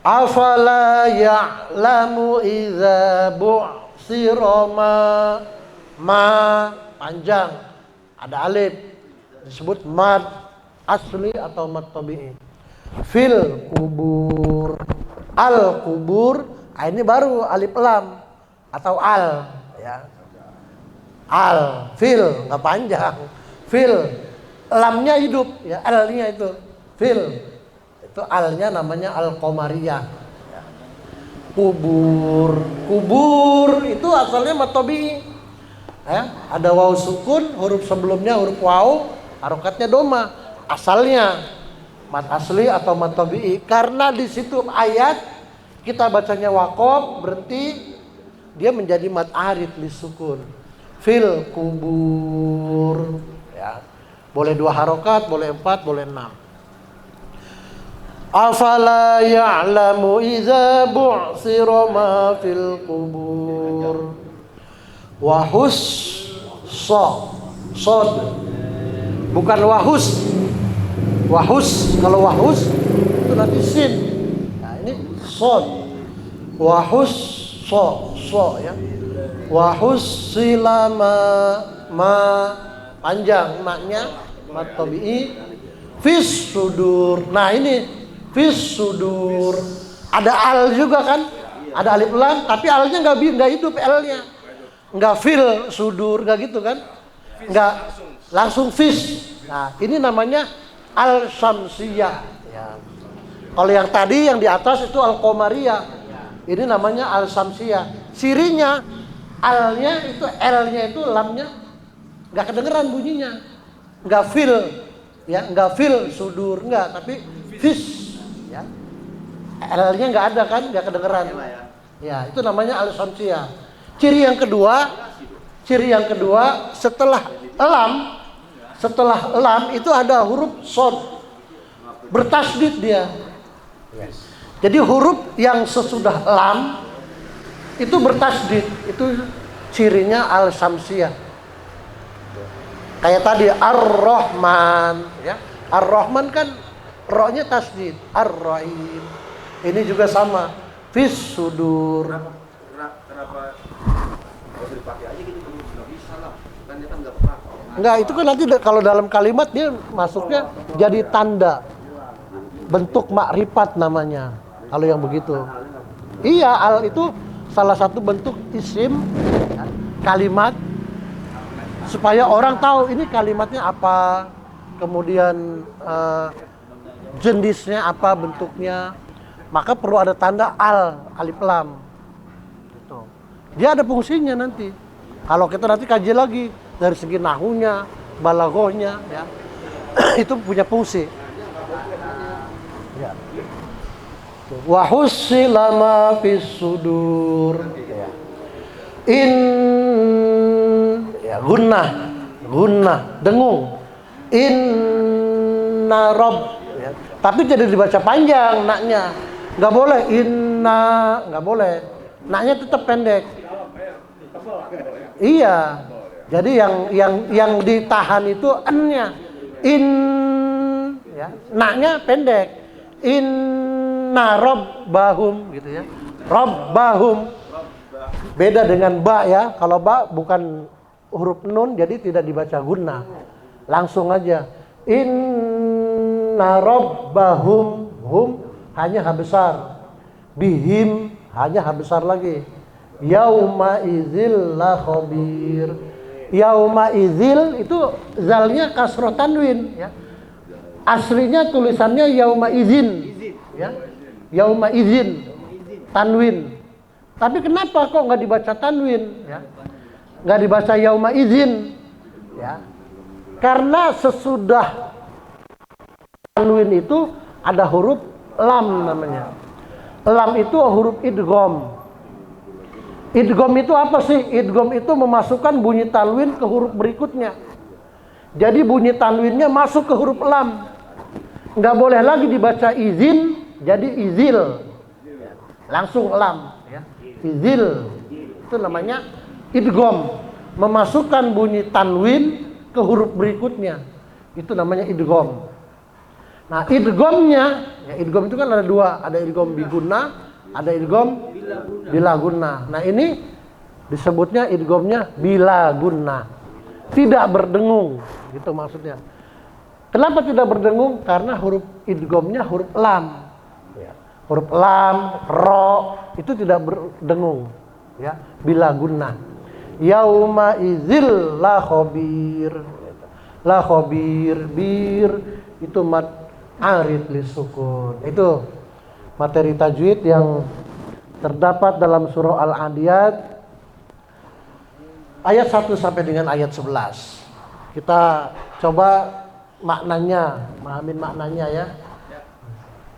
Afala ya'lamu idza bu'sira ma panjang, ada alif, disebut mad asli atau mad tabi'i. Fil kubur, al kubur, ini baru alif lam atau al, ya. Al, fil, nggak panjang. Fil, lamnya hidup, ya, alnya itu. Fil, itu alnya namanya al-qamariyah. Ya. Kubur, kubur itu asalnya mad tabi'i. Ya, ada waw sukun, huruf sebelumnya huruf waw, harokatnya doma. Asalnya mad asli atau mad tabi'i. Karena di situ ayat kita bacanya waqaf, berarti dia menjadi mad arid li sukun. Fil kubur, ya. Boleh 2 harokat, boleh 4, boleh 6. Afala ya'lamu idza bu'sira ma fil kubur. Wahus sod, bukan wahus. Wahus, kalau wahus itu nanti sin. Nah, ini sod. Wahus so, ya. Wahus silama ma panjang maknya mad tabi'i. Fis sudur. Nah, ini fis sudur. Ada al juga kan? Ada alif lam, tapi alnya nggak hidup, l-nya. Nggak fil sudur, nggak gitu kan? Nggak langsung fis. Nah, ini namanya al-syamsiyah. Ya. Kalau yang tadi yang di atas itu al-qamariyah. Ini namanya al-syamsiyah. Cirinya al-nya itu, l-nya itu, lamnya nggak kedengeran bunyinya. Nggak fil, ya, nggak fil sudur, nggak, tapi fis, ya. L-nya nggak ada kan, nggak kedengeran. Ya, itu namanya al-syamsiyah. Ciri yang kedua setelah lam itu ada huruf sod, bertasdid dia. Jadi huruf yang sesudah lam itu bertasdid, itu cirinya al-syamsiyah. Kayak tadi ar-rahman, ya. Ar-rahman kan ro-nya tasdid, ar-rahim. Ini juga sama, fis sudur. Kenapa harus dipakai aja gitu? Nggak bisa lah, kan dia kan nggak pernah. Enggak, itu kan nanti kalau dalam kalimat dia masuknya jadi tanda, bentuk makrifat namanya. Kalau yang begitu, iya, al itu salah satu bentuk isim, kalimat, supaya orang tahu ini kalimatnya apa, kemudian jenisnya apa, bentuknya. Maka perlu ada tanda al, alif lam. Gitu. Dia ada fungsinya nanti. Kalau kita nanti kaji lagi dari segi nahunya, balaghahnya, ya. Itu punya fungsi. Ya. Wa hussila ma fis sudur. Ya. Ya, gunnah, dengung. Inna rabb, ya. Tapi tidak dibaca panjang naknya. Nggak boleh nggak boleh. Naknya tetap pendek. Iya. Jadi yang ditahan itu n-nya. Ya. Naknya pendek. Inna rabbahum gitu ya. Rabbahum. Beda dengan ba ya. Kalau ba bukan huruf nun jadi tidak dibaca gunnah. Langsung aja. Inna rabbahum, hum hanya ha besar. Bihim hanya ha besar lagi. Yauma idzil la khabir. Yauma idzil itu zalnya kasroh tanwin ya. Aslinya tulisannya yauma idzin ya. Yauma idzin tanwin. Tapi kenapa kok nggak dibaca tanwin ya? Nggak dibaca yauma idzin ya. Karena sesudah tanwin itu ada huruf lam namanya. Lam itu huruf idgham. Idgham itu apa sih? Idgham itu memasukkan bunyi tanwin ke huruf berikutnya. Jadi bunyi tanwinnya masuk ke huruf lam. Nggak boleh lagi dibaca izin, jadi izil. langsung lam ya. Izil itu namanya idgham, memasukkan bunyi tanwin ke huruf berikutnya, itu namanya idgham. Nah idghamnya ya, idgham itu kan ada dua, ada idgham biguna, ada idgham bila guna. Nah ini disebutnya idghamnya bila guna, tidak berdengung gitu maksudnya. Kenapa tidak berdengung? Karena huruf idghamnya huruf lam ya. Huruf lam, ro itu tidak berdengung ya, bila guna. Yauma izil la khabir, la khabir, bir itu mat arid lisukun. Itu materi tajwid yang terdapat dalam surah Al-Adiyat ayat 1 sampai dengan ayat 11. Kita coba maknanya, memahami maknanya ya.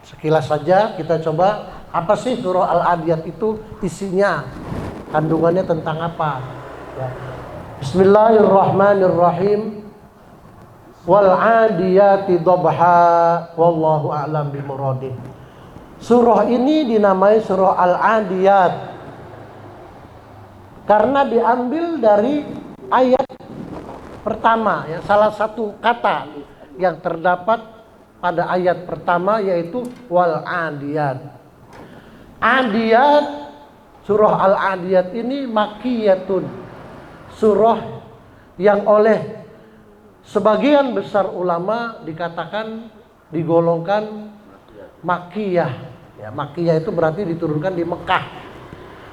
Sekilas saja kita coba apa sih surah Al-Adiyat itu isinya, kandungannya tentang apa ya. Bismillahirrahmanirrahim. Wal 'adiyati dhabha wallahu a'lam bimuradih. Surah ini dinamai surah Al-Adiyat karena diambil dari ayat pertama ya, salah satu kata yang terdapat pada ayat pertama yaitu wal 'adiyat. Adiyat, surah Al-Adiyat ini makkiyatun, surah yang oleh sebagian besar ulama dikatakan digolongkan makkiyah. Ya, makkiyah itu berarti diturunkan di Mekah.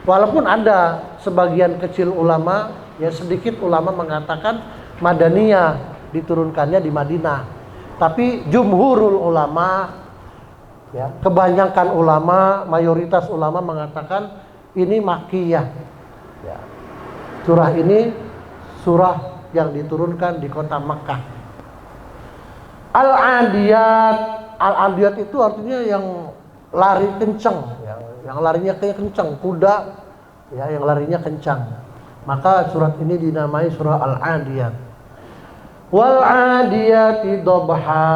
Walaupun ada sebagian kecil ulama, ya sedikit ulama mengatakan madaniyah, diturunkannya di Madinah. Tapi jumhurul ulama, ya, kebanyakan ulama, mayoritas ulama mengatakan ini makkiyah. Ya. Surah ini surah yang diturunkan di kota Makkah. Al-Adiyat, Al-Adiyat itu artinya yang lari kencang, yang larinya kayak kencang, kuda ya yang larinya kencang. Maka surat ini dinamai surah Al-Adiyat. Wal 'adiyati dhabha.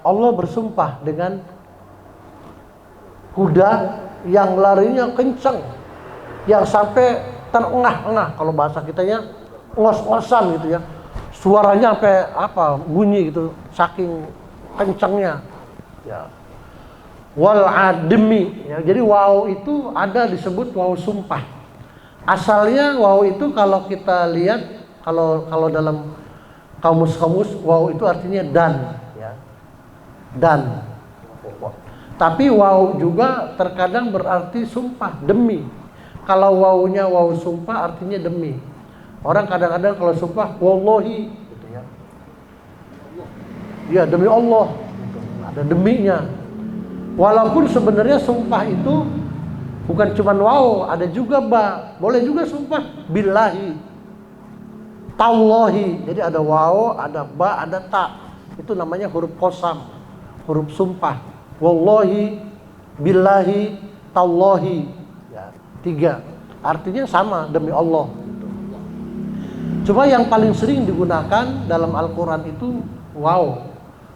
Allah bersumpah dengan kuda yang larinya kencang, yang sampai terengah-engah, kalau bahasa kitanya ngos-ngosan gitu ya. Suaranya sampai apa? Bunyi gitu, saking kencangnya. Ya. Wal admi ya, jadi waw itu ada disebut waw sumpah. Asalnya waw itu kalau kita lihat kalau dalam kamus waw itu artinya dan ya. Dan. Tapi waw juga terkadang berarti sumpah, demi. Kalau wawnya waw sumpah artinya demi. Orang kadang-kadang kalau sumpah wallahi gitu ya. Ya demi Allah gitu. Ada deminya. Walaupun sebenarnya sumpah itu bukan cuma waw, ada juga ba. Boleh juga sumpah billahi, tallahi. Jadi ada waw, ada ba, ada ta. Itu namanya huruf qasam, huruf sumpah. Wallahi, billahi, tallahi. Ya, 3. Artinya sama, demi Allah. Cuma yang paling sering digunakan dalam Al-Quran itu waw.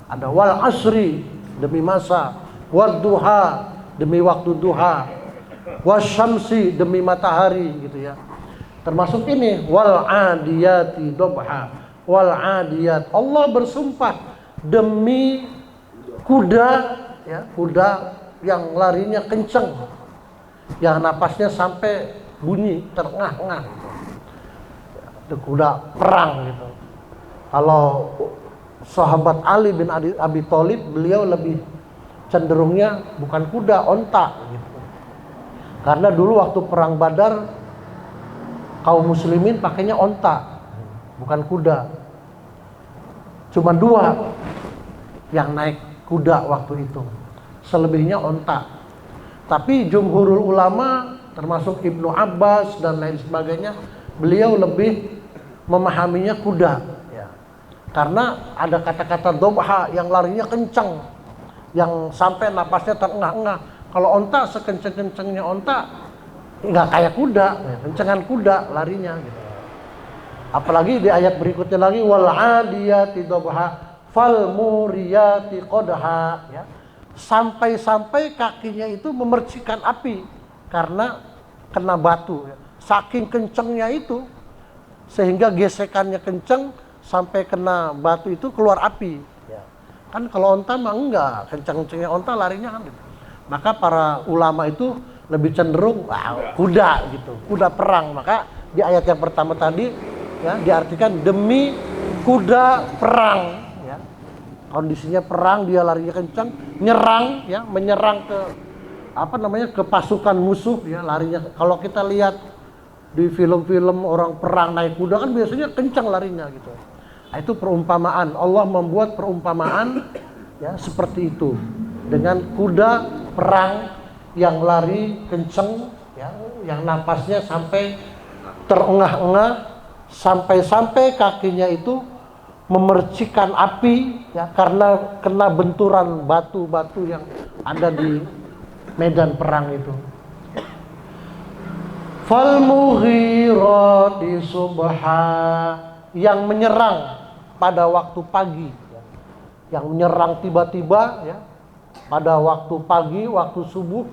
Ada wal asri, demi masa. Wadduha, demi waktu duha. Wasyamsi, demi matahari gitu ya. Termasuk ini wal 'adiyati dhabha. Wal 'adiyat, Allah bersumpah demi kuda ya, kuda yang larinya kencang, yang napasnya sampai bunyi terengah-engah gitu. Itu kuda perang gitu. Kalau sahabat Ali bin Abi Thalib, beliau lebih cenderungnya bukan kuda, onta gitu. Karena dulu waktu perang Badar kaum muslimin pakainya onta, bukan kuda. Cuma 2 yang naik kuda waktu itu. Selebihnya onta. Tapi jumhurul ulama termasuk Ibnu Abbas dan lain sebagainya, beliau lebih memahaminya kuda ya. Karena ada kata-kata dhabha yang larinya kencang, yang sampai napasnya terengah-engah. Kalau onta sekencang-kencangnya onta nggak kayak kuda, ya, kencengan kuda larinya gitu. Apalagi di ayat berikutnya lagi wal 'adiyati dhabha fal muriyati qadha ya. Sampai-sampai kakinya itu memercikan api. karena kena batu. Saking kencengnya itu, sehingga gesekannya kenceng sampai kena batu itu keluar api. Kan kalau onta mah enggak, kenceng-kencengnya onta larinya kan gitu. Maka para ulama itu lebih cenderung kuda gitu, kuda perang. Maka di ayat yang pertama tadi ya diartikan demi kuda perang ya. Kondisinya perang, dia larinya kencang, nyerang ya, menyerang ke ke pasukan musuh ya, larinya. Kalau kita lihat di film-film orang perang naik kuda kan biasanya kencang larinya gitu. Nah, itu perumpamaan. Allah membuat perumpamaan ya seperti itu dengan kuda perang yang lari kencang ya, yang napasnya sampai terengah-engah, sampai-sampai kakinya itu memercikan api ya karena kena benturan batu-batu yang ada di medan perang itu. Fal mughirati subha, yang menyerang pada waktu pagi, yang menyerang tiba-tiba ya pada waktu pagi, waktu subuh,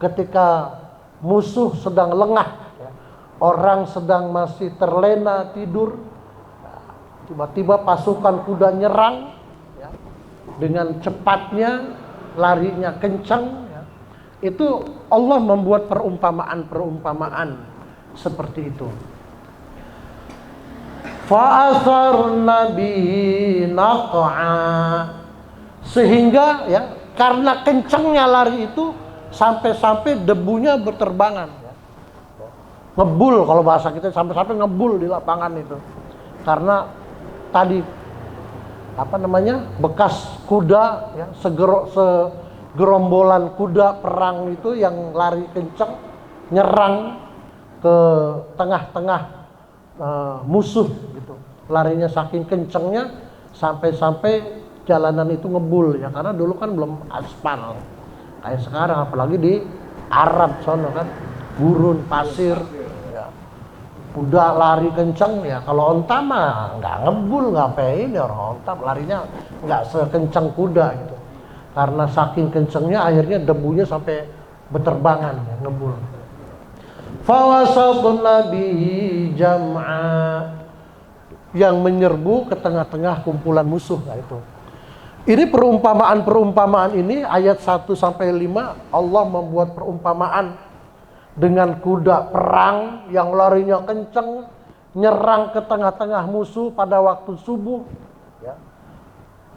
ketika musuh sedang lengah ya, orang sedang masih terlena tidur, tiba-tiba pasukan kuda nyerang ya, dengan cepatnya, larinya kencang ya. Itu Allah membuat perumpamaan-perumpamaan seperti itu. Fa'asarna bihi naq'a, sehingga ya karena kencangnya lari itu sampai-sampai debunya berterbangan ya. Ngebul kalau bahasa kita, sampai-sampai ngebul di lapangan itu. Karena tadi bekas kuda ya, segerombolan kuda perang itu yang lari kencang nyerang ke tengah-tengah musuh gitu. Larinya saking kencengnya sampai-sampai jalanan itu ngebul ya, karena dulu kan belum aspal kayak sekarang, apalagi di Arab sono kan gurun pasir ya. Kuda lari kenceng ya, kalau onta mah nggak ngebul, ngapain ya orang onta larinya nggak sekencang kuda gitu, karena saking kencengnya akhirnya debunya sampai berterbangan ya, ngebul. Fawasatna bihi jam'a, yang menyerbu ke tengah-tengah kumpulan musuh. Nah itu. Ini perumpamaan ini ayat 1 sampai 5 Allah membuat perumpamaan dengan kuda perang yang larinya kenceng nyerang ke tengah-tengah musuh pada waktu subuh ya.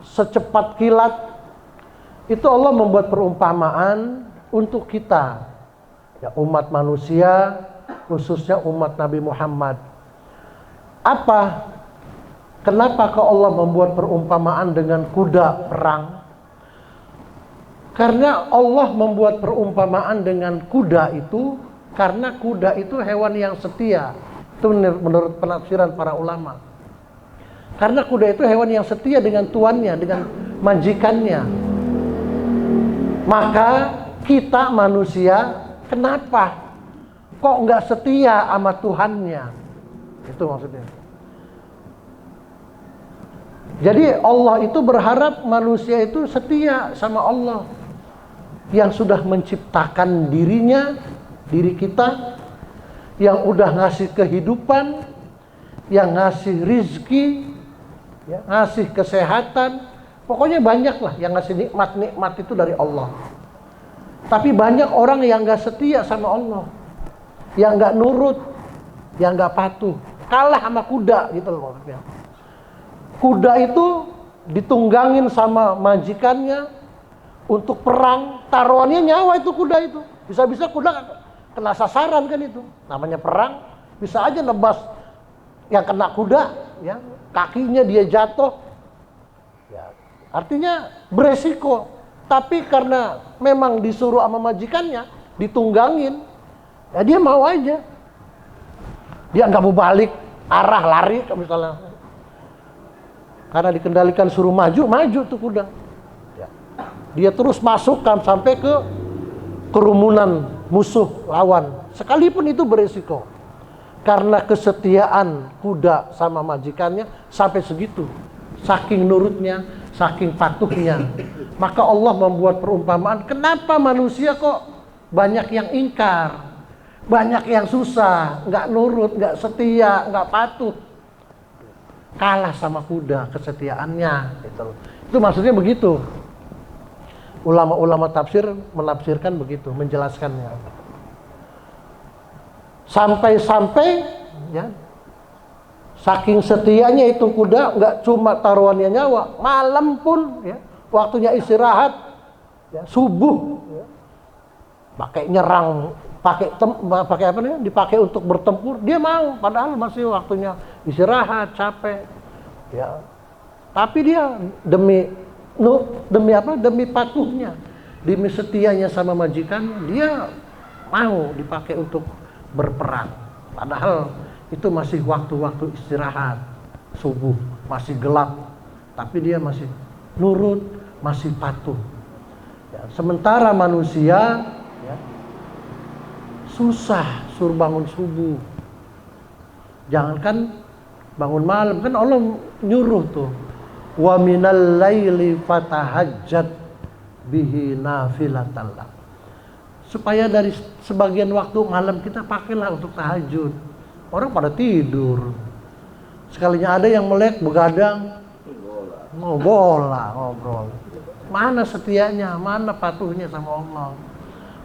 Secepat kilat. Itu Allah membuat perumpamaan untuk kita ya, umat manusia, khususnya umat Nabi Muhammad. Apa? Kenapa Allah membuat perumpamaan dengan kuda perang? Karena Allah membuat perumpamaan dengan kuda itu karena kuda itu hewan yang setia. Itu menurut penafsiran para ulama. Karena kuda itu hewan yang setia dengan tuannya, dengan majikannya. Maka kita manusia, kenapa kok nggak setia sama Tuhannya? Itu maksudnya. Jadi Allah itu berharap manusia itu setia sama Allah yang sudah menciptakan dirinya, diri kita, yang udah ngasih kehidupan, yang ngasih rizki, ya, ngasih kesehatan, pokoknya banyak lah yang ngasih nikmat-nikmat itu dari Allah. Tapi banyak orang yang nggak setia sama Allah, yang nggak nurut, yang nggak patuh, kalah sama kuda gitu loh maksudnya. Kuda itu ditunggangin sama majikannya untuk perang, taruhannya nyawa itu kuda itu. Bisa-bisa kuda kena sasaran kan itu. Namanya perang, bisa aja nebas yang kena kuda, ya, kakinya dia jatuh. Ya, artinya beresiko. Tapi karena memang disuruh sama majikannya, ditunggangin, ya dia mau aja. Dia nggak mau balik arah lari misalnya. Karena dikendalikan suruh maju tuh kuda. Ya. Dia terus masukkan sampai ke kerumunan musuh lawan. Sekalipun itu beresiko. Karena kesetiaan kuda sama majikannya sampai segitu. Saking nurutnya, saking patuhnya. Maka Allah membuat perumpamaan, kenapa manusia kok banyak yang ingkar, banyak yang susah, nggak nurut, nggak setia, nggak patuh, kalah sama kuda kesetiaannya. Itu maksudnya begitu. Ulama-ulama tafsir menafsirkan begitu, menjelaskannya. Sampai-sampai ya, saking setianya itu kuda, nggak cuma taruhannya nyawa, malam pun ya, waktunya istirahat, ya, subuh, ya, pakai nyerang, pakai apa nih? Dipakai untuk bertempur, dia mau, padahal masih waktunya istirahat, capek, ya. Tapi dia demi apa? Demi patuhnya, demi setianya sama majikannya, dia mau dipakai untuk berperang. Padahal itu masih waktu-waktu istirahat, subuh, masih gelap, tapi dia masih nurut, masih patuh. Ya, sementara manusia ya, susah suruh bangun subuh. Jangankan bangun malam, kan Allah nyuruh tuh, wa minal laili fatahajjat bihi nafilatan lak. Supaya dari sebagian waktu malam kita pakailah untuk tahajud. Orang pada tidur. Sekalinya ada yang melek begadang, ngobrol. Mana setianya, mana patuhnya sama Allah.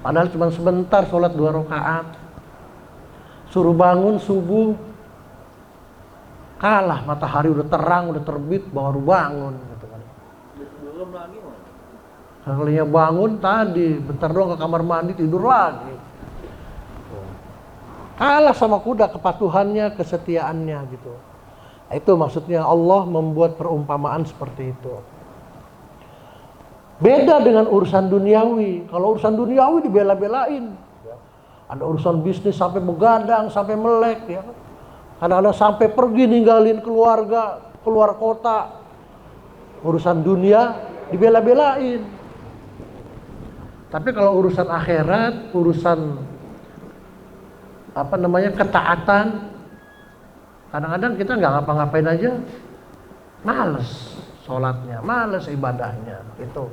Padahal cuma sebentar sholat 2 rakaat. Suruh bangun subuh, kalah, matahari udah terang, udah terbit, baru bangun gitu kan. Belum lagi mah. Sekalinya bangun tadi, bentar doang ke kamar mandi, tidur lagi. Kalah sama kuda kepatuhannya, kesetiaannya gitu. Nah, itu maksudnya Allah membuat perumpamaan seperti itu. Beda dengan urusan duniawi. Kalau urusan duniawi dibela-belain. Ada urusan bisnis sampai begadang, sampai melek ya. Kadang-kadang sampai pergi ninggalin keluarga, keluar kota. Urusan dunia dibela-belain. Tapi kalau urusan akhirat, urusan ketaatan, kadang-kadang kita nggak ngapa-ngapain aja, males sholatnya, males ibadahnya, gitu.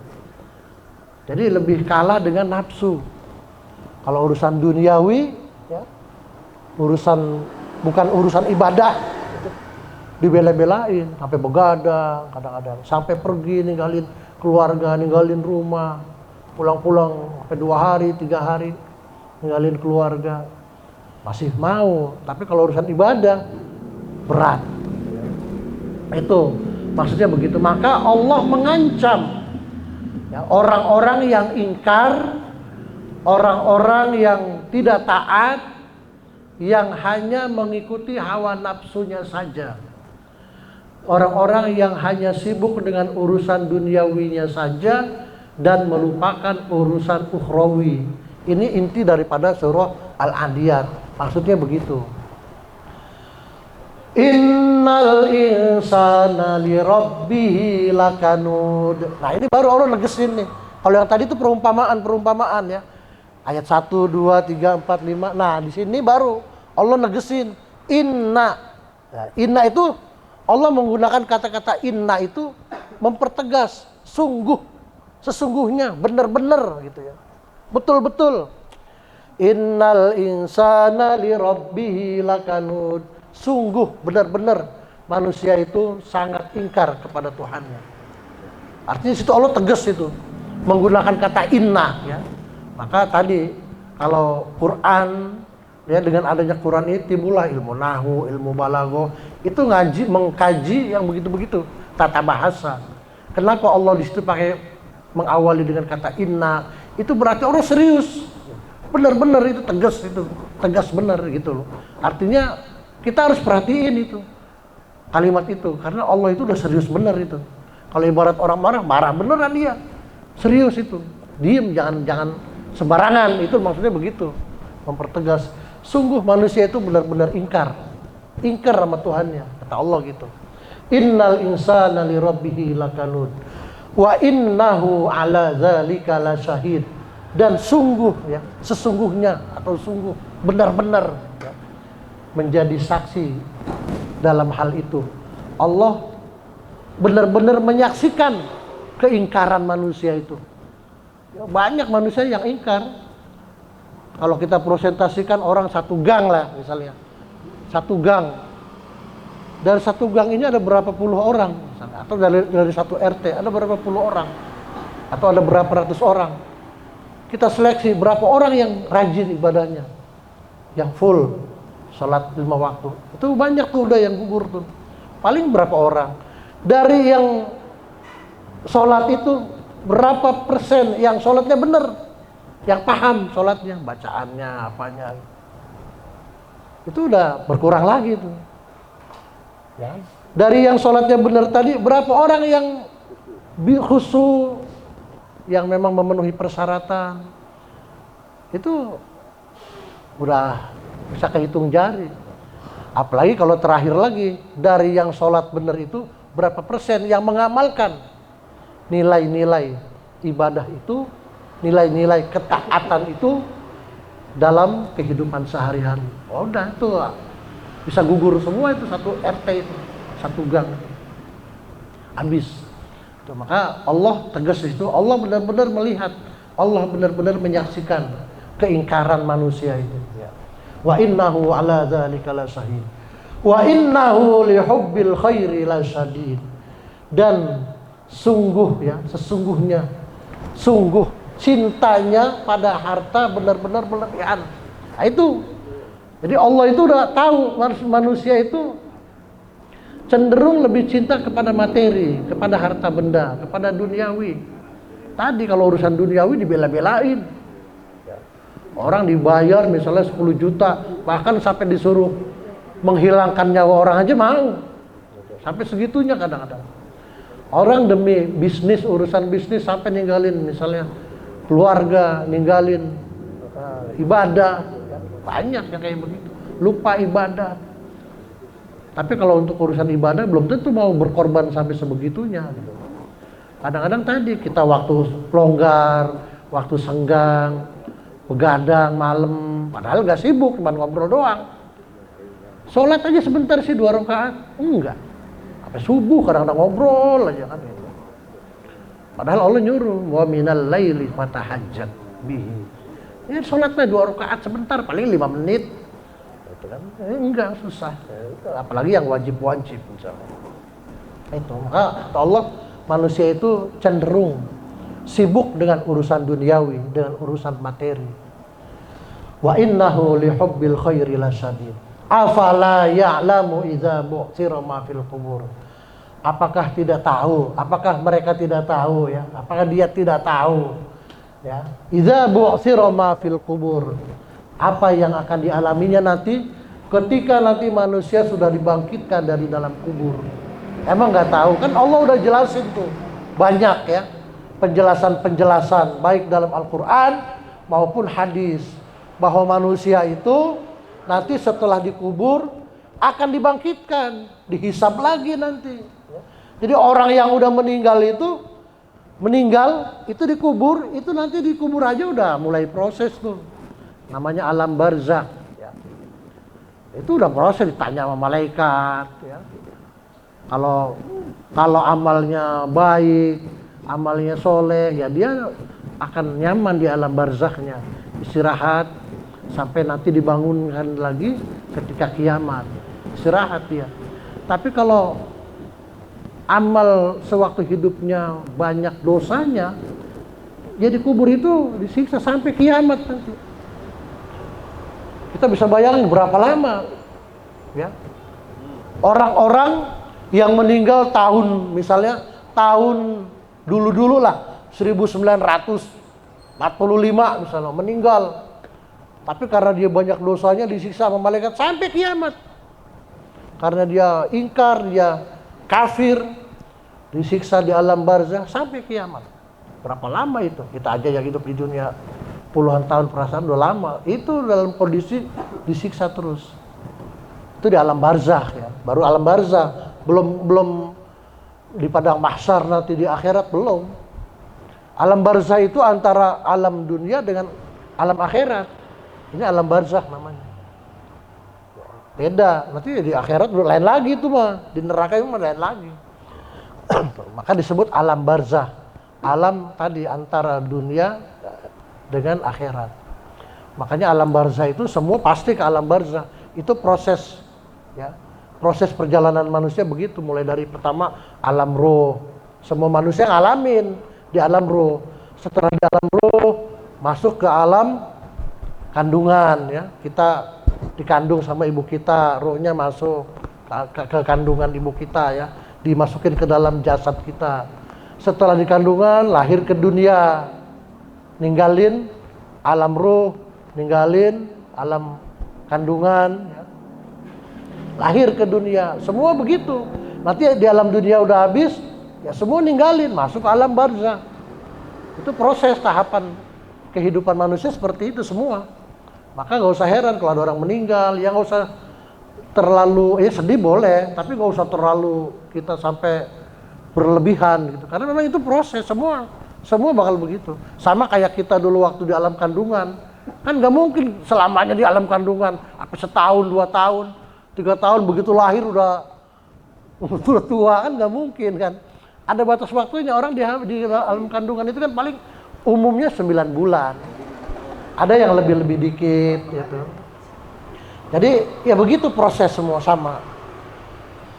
Jadi lebih kalah dengan nafsu. Kalau urusan duniawi, ya, bukan urusan ibadah, gitu, dibela-belain, sampai begadang, kadang-kadang sampai pergi ninggalin keluarga, ninggalin rumah, pulang-pulang sampai 2 hari, 3 hari ninggalin keluarga. Masih mau, tapi kalau urusan ibadah berat. Itu maksudnya begitu. Maka Allah mengancam ya, orang-orang yang ingkar, orang-orang yang tidak taat, yang hanya mengikuti hawa nafsunya saja, orang-orang yang hanya sibuk dengan urusan duniawinya saja dan melupakan urusan ukhrawi. Ini inti daripada surah Al-Adiyat. Maksudnya begitu. Innal insana li rabbih lakanud. Nah, ini baru Allah negesin nih. Kalau yang tadi itu perumpamaan ya. Ayat 1, 2, 3, 4, 5. Nah, di sini baru Allah negesin inna. Nah, inna itu Allah menggunakan kata-kata inna itu mempertegas sungguh, sesungguhnya, benar-benar gitu ya. Betul-betul. Innal insana li rabbih lakanud. Sungguh benar-benar manusia itu sangat ingkar kepada Tuhannya. Artinya situ Allah tegas itu menggunakan kata inna ya. Maka tadi kalau Quran ya, dengan adanya Quran ini timbullah ilmu nahwu, ilmu balagho, itu mengkaji yang begitu-begitu tata bahasa. Kenapa Allah di situ pakai mengawali dengan kata inna? Itu berarti orang serius. Benar-benar itu tegas benar gitu loh. Artinya kita harus perhatiin itu kalimat itu, karena Allah itu udah serius benar itu. Kalau ibarat orang marah beneran dia. Serius itu. Diem, jangan sembarangan, itu maksudnya begitu. Mempertegas. Sungguh manusia itu benar-benar ingkar sama Tuhannya, kata Allah gitu. Innal insana li rabbih lakanud wa innahu ala dzalika lasyahid. Dan sungguh ya, sesungguhnya atau sungguh benar-benar ya, menjadi saksi dalam hal itu. Allah benar-benar menyaksikan keingkaran manusia itu. Ya, banyak manusia yang ingkar. Kalau kita presentasikan orang satu gang lah misalnya. Satu gang. Dari satu gang ini ada berapa puluh orang misalnya. Atau dari satu RT ada berapa puluh orang. Atau ada berapa ratus orang. Kita seleksi berapa orang yang rajin ibadahnya. Yang full sholat 5 waktu. Itu banyak tuh udah yang gugur tuh. Paling berapa orang. Dari yang sholat itu berapa persen yang sholatnya benar. Yang paham sholatnya, bacaannya, apanya. Itu udah berkurang lagi tuh. Ya. Dari yang sholatnya benar tadi, berapa orang yang khusyuk, yang memang memenuhi persyaratan. Itu udah bisa kehitung jari. Apalagi kalau terakhir lagi, dari yang sholat benar itu, berapa persen yang mengamalkan nilai-nilai ibadah itu, nilai-nilai ketaatan itu dalam kehidupan sehari-hari. Oh, udah itu bisa gugur semua itu satu RT itu, satu gang. Habis. Itu, maka Allah tegas itu, Allah benar-benar melihat, Allah benar-benar menyaksikan keingkaran manusia itu. Ya. Wa innahu ala dzalika lasyahid. Wa innahu lihubbil khairi lasyadid. Dan sungguh ya, sesungguhnya sungguh cintanya pada harta benar-benar berlebihan. Nah, itu. Jadi Allah itu udah tahu manusia itu cenderung lebih cinta kepada materi, kepada harta benda, kepada duniawi. Tadi kalau urusan duniawi dibela-belain. Orang dibayar misalnya 10 juta, bahkan sampai disuruh menghilangkan nyawa orang aja mau. Sampai segitunya kadang-kadang. Orang demi bisnis, urusan bisnis sampai ninggalin misalnya keluarga, ninggalin ibadah. Banyak yang kayak begitu. Lupa ibadah. Tapi kalau untuk urusan ibadah belum tentu mau berkorban sampai sebegitunya. Gitu. Kadang-kadang tadi kita waktu longgar, waktu senggang, begadang malam, padahal gak sibuk, cuma ngobrol doang. Sholat aja sebentar sih 2 rakaat, enggak. Sampai subuh kadang-kadang ngobrol aja kan. Padahal Allah nyuruh, wa minal laili fatahajjat bihi. Ya sholatnya 2 rakaat sebentar, paling 5 menit. Itu kan, enggak susah. Apalagi yang wajib-wajib misalnya. Itu, maka kata Allah, manusia itu cenderung sibuk dengan urusan duniawi, dengan urusan materi. Wa innahu lihubbil khairi lasyadid. Afala ya'lamu idza bu'thira ma fil qubur. Apakah tidak tahu? Apakah mereka tidak tahu ya? Apakah dia tidak tahu? Ya. Idza bu'thira ma fil qubur. Apa yang akan dialaminya nanti ketika nanti manusia sudah dibangkitkan dari dalam kubur. Emang nggak tahu? Kan Allah udah jelasin tuh. Banyak ya. Penjelasan-penjelasan baik dalam Al-Quran maupun hadis bahwa manusia itu nanti setelah dikubur akan dibangkitkan, dihisab lagi nanti. Jadi orang yang udah meninggal itu dikubur, itu nanti dikubur aja udah mulai proses tuh. Namanya alam barzakh. Ya. Itu udah proses, ditanya sama malaikat. Ya. Kalau amalnya baik, amalnya soleh, ya dia akan nyaman di alam barzakhnya, istirahat sampai nanti dibangunkan lagi ketika kiamat, istirahat dia. Tapi kalau amal sewaktu hidupnya banyak dosanya, ya dikubur itu disiksa sampai kiamat nanti. Kita bisa bayangin berapa lama, ya orang-orang yang meninggal tahun misalnya tahun dulu-dulu lah 1945 misalnya meninggal, tapi karena dia banyak dosanya disiksa sama malaikat sampai kiamat. Karena dia ingkar, dia kafir, disiksa di alam barzakh sampai kiamat. Berapa lama itu? Kita aja yang hidup di dunia puluhan tahun perasaan udah lama. Itu dalam kondisi disiksa terus. Itu di alam barzakh ya. Baru alam barzakh, belum di padang mahsyar nanti di akhirat belum. Alam barzakh itu antara alam dunia dengan alam akhirat. Ini alam barzakh namanya. Beda. Nanti di akhirat udah lain lagi itu mah. Di neraka itu mah lain lagi. Maka disebut alam barzakh. Alam tadi antara dunia dengan akhirat. Makanya alam barzah itu semua pasti ke alam barzah. Itu proses, ya. Proses perjalanan manusia begitu, mulai dari pertama alam roh. Semua manusia ngalamin di alam roh. Setelah di alam roh masuk ke alam kandungan, ya. Kita dikandung sama ibu kita, rohnya masuk ke kandungan ibu kita, ya. Dimasukin ke dalam jasad kita. Setelah di kandungan lahir ke dunia. Ninggalin alam roh, ninggalin alam kandungan, ya. Lahir ke dunia, semua begitu. Nanti di alam dunia udah habis, ya semua ninggalin, masuk ke alam barzah. Itu proses tahapan kehidupan manusia seperti itu semua. Maka nggak usah heran kalau ada orang meninggal, ya nggak usah terlalu, ya sedih boleh, tapi nggak usah terlalu kita sampai berlebihan gitu. Karena memang itu proses, semua bakal begitu. Sama kayak kita dulu waktu di alam kandungan, kan nggak mungkin selamanya di alam kandungan, apa setahun, 2 tahun. 3 tahun begitu lahir udah tua kan nggak mungkin kan. Ada batas waktunya orang di alam kandungan itu kan paling umumnya 9 bulan. Ada yang lebih dikit gitu. Jadi ya begitu proses semua sama.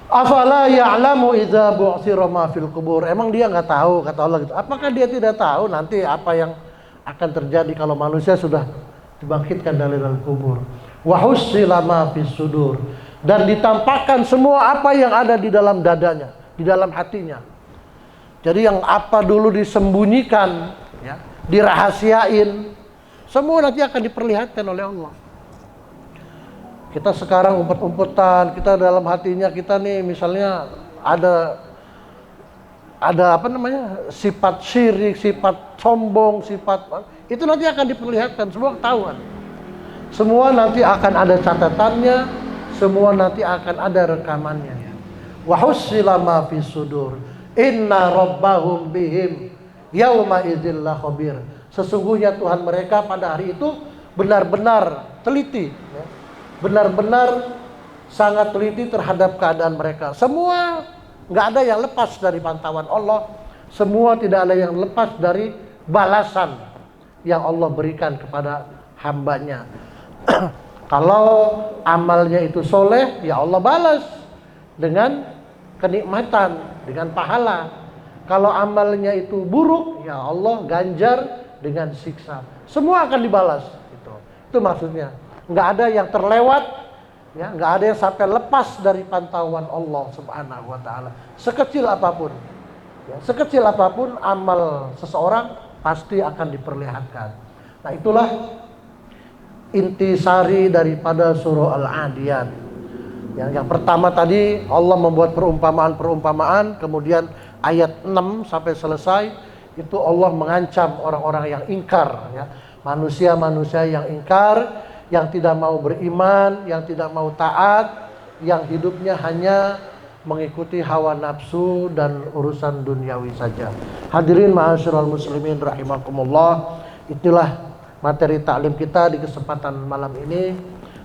Afala ya'lamu idza bu'thira ma fil qubur. Emang dia nggak tahu kata Allah gitu. Apakah dia tidak tahu nanti apa yang akan terjadi kalau manusia sudah dibangkitkan dari dalam kubur? Wa hussila ma fis sudur. Dan ditampakkan semua apa yang ada di dalam dadanya, di dalam hatinya. Jadi yang apa dulu disembunyikan, ya, dirahasiain, semua nanti akan diperlihatkan oleh Allah. Kita sekarang umpet-umpetan, kita dalam hatinya kita nih misalnya ada apa namanya, sifat syirik, sifat sombong, sifat itu nanti akan diperlihatkan, semua ketahuan. Semua nanti akan ada catatannya. Semua nanti akan ada rekamannya. Wa hussila ma fis sudur. Inna rabbahum bihim yauma idzil khabir. Sesungguhnya Tuhan mereka pada hari itu benar-benar teliti, ya. Benar-benar sangat teliti terhadap keadaan mereka. Semua nggak ada yang lepas dari pantauan Allah. Semua tidak ada yang lepas dari balasan yang Allah berikan kepada hambanya. Kalau amalnya itu soleh, ya Allah balas dengan kenikmatan, dengan pahala. Kalau amalnya itu buruk, ya Allah ganjar dengan siksa. Semua akan dibalas. Itu maksudnya. Nggak ada yang terlewat, ya, nggak ada yang sampai lepas dari pantauan Allah Subhanahu Wa Taala. Sekecil apapun, ya, sekecil apapun amal seseorang pasti akan diperlihatkan. Nah itulah intisari daripada surah Al-Adiyat. Yang pertama tadi Allah membuat perumpamaan-perumpamaan, kemudian ayat 6 sampai selesai itu Allah mengancam orang-orang yang ingkar, ya. Manusia-manusia yang ingkar, yang tidak mau beriman, yang tidak mau taat, yang hidupnya hanya mengikuti hawa nafsu dan urusan duniawi saja. Hadirin ma'asyiral muslimin rahimakumullah, itulah materi taklim kita di kesempatan malam ini.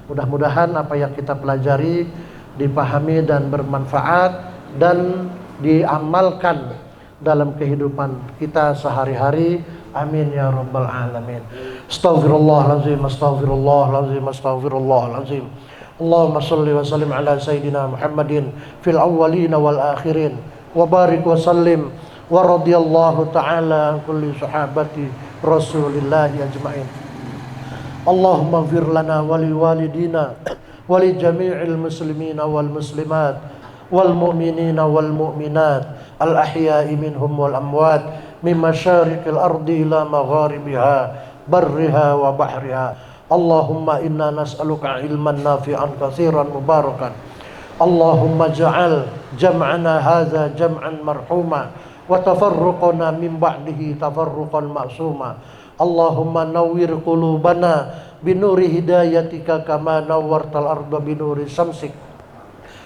Mudah-mudahan apa yang kita pelajari dipahami dan bermanfaat dan diamalkan dalam kehidupan kita sehari-hari. Amin ya rabbal alamin. Astaghfirullahalazim, astaghfirullahalazim, astaghfirullahalazim. Allahumma shalli wa sallim ala sayyidina Muhammadin fil awwalin wal akhirin wa barik wa sallim wa radiyallahu ta'ala an kulli sahabati Rasulillahi ajma'in. Allahumma ighfir lana wa li walidina wa li jami'il muslimina wal muslimat wal mu'minina wal mu'minat al ahya'i minhum wal amwat min masyariqil ardi ila magharibiha barriha wa bahriha. Allahumma inna nas'aluka ilman nafi'an katsiran mubarakan. Allahumma ja'al jam'ana hadza jam'an marhuma wa tafarruqana min ba'dihi tafarruqan ma'suma. Allahumma nawwir qulubana binuri hidayatika kama nawwartal arda binuri syamsik.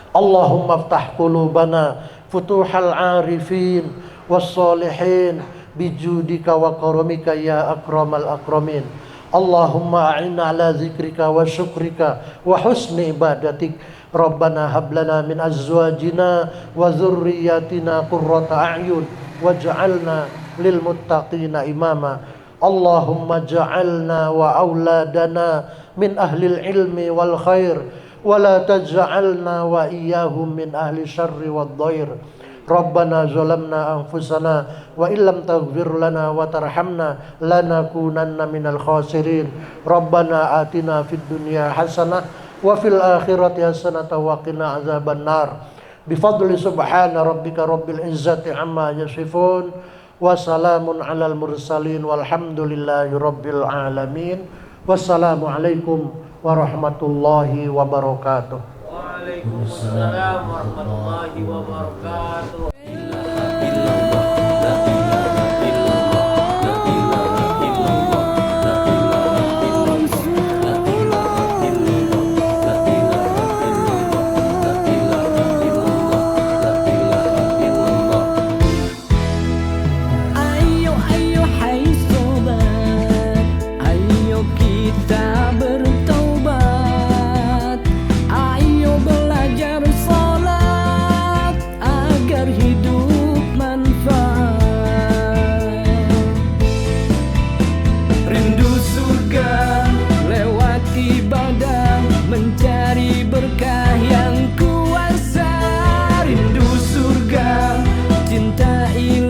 Allahumma iftah qulubana futuhal arifin was-solihin bijudika wa karamika ya akramal akramin. Allahumma a'inna ala zikrika wa syukrika wa husni ibadatik. Rabbana hablana min azwajina wa dzurriyyatina qurrata a'yun waj'alna lil muttaqina imama. Allahumma ja'alna wa auladana min ahlil ilmi wal khair wa la taj'alna wa iyyahum min ahli syarri wad dhair. Rabbana zalamna anfusana wa illam taghfir lana wa tarhamna lanakunanna minal khasirin. Rabbana atina fid dunya hasanah wa fil akhirati hasanah wa qina azaban nar. Bifadli subhana rabbika rabbil izzati amma yasifun wa salamun alal mursalin walhamdulillahi rabbil alamin. Wassalamu alaikum warahmatullahi wabarakatuh. Waalaikumsalam warahmatullahi wabarakatuh. Ayo ayo hai sobat, ayo kita bertaubat, ayo belajar salat agar hidup manfaat. Rindu surga lewat ibadah, mencari berkah yang kuasa. Rindu surga, cinta ilahi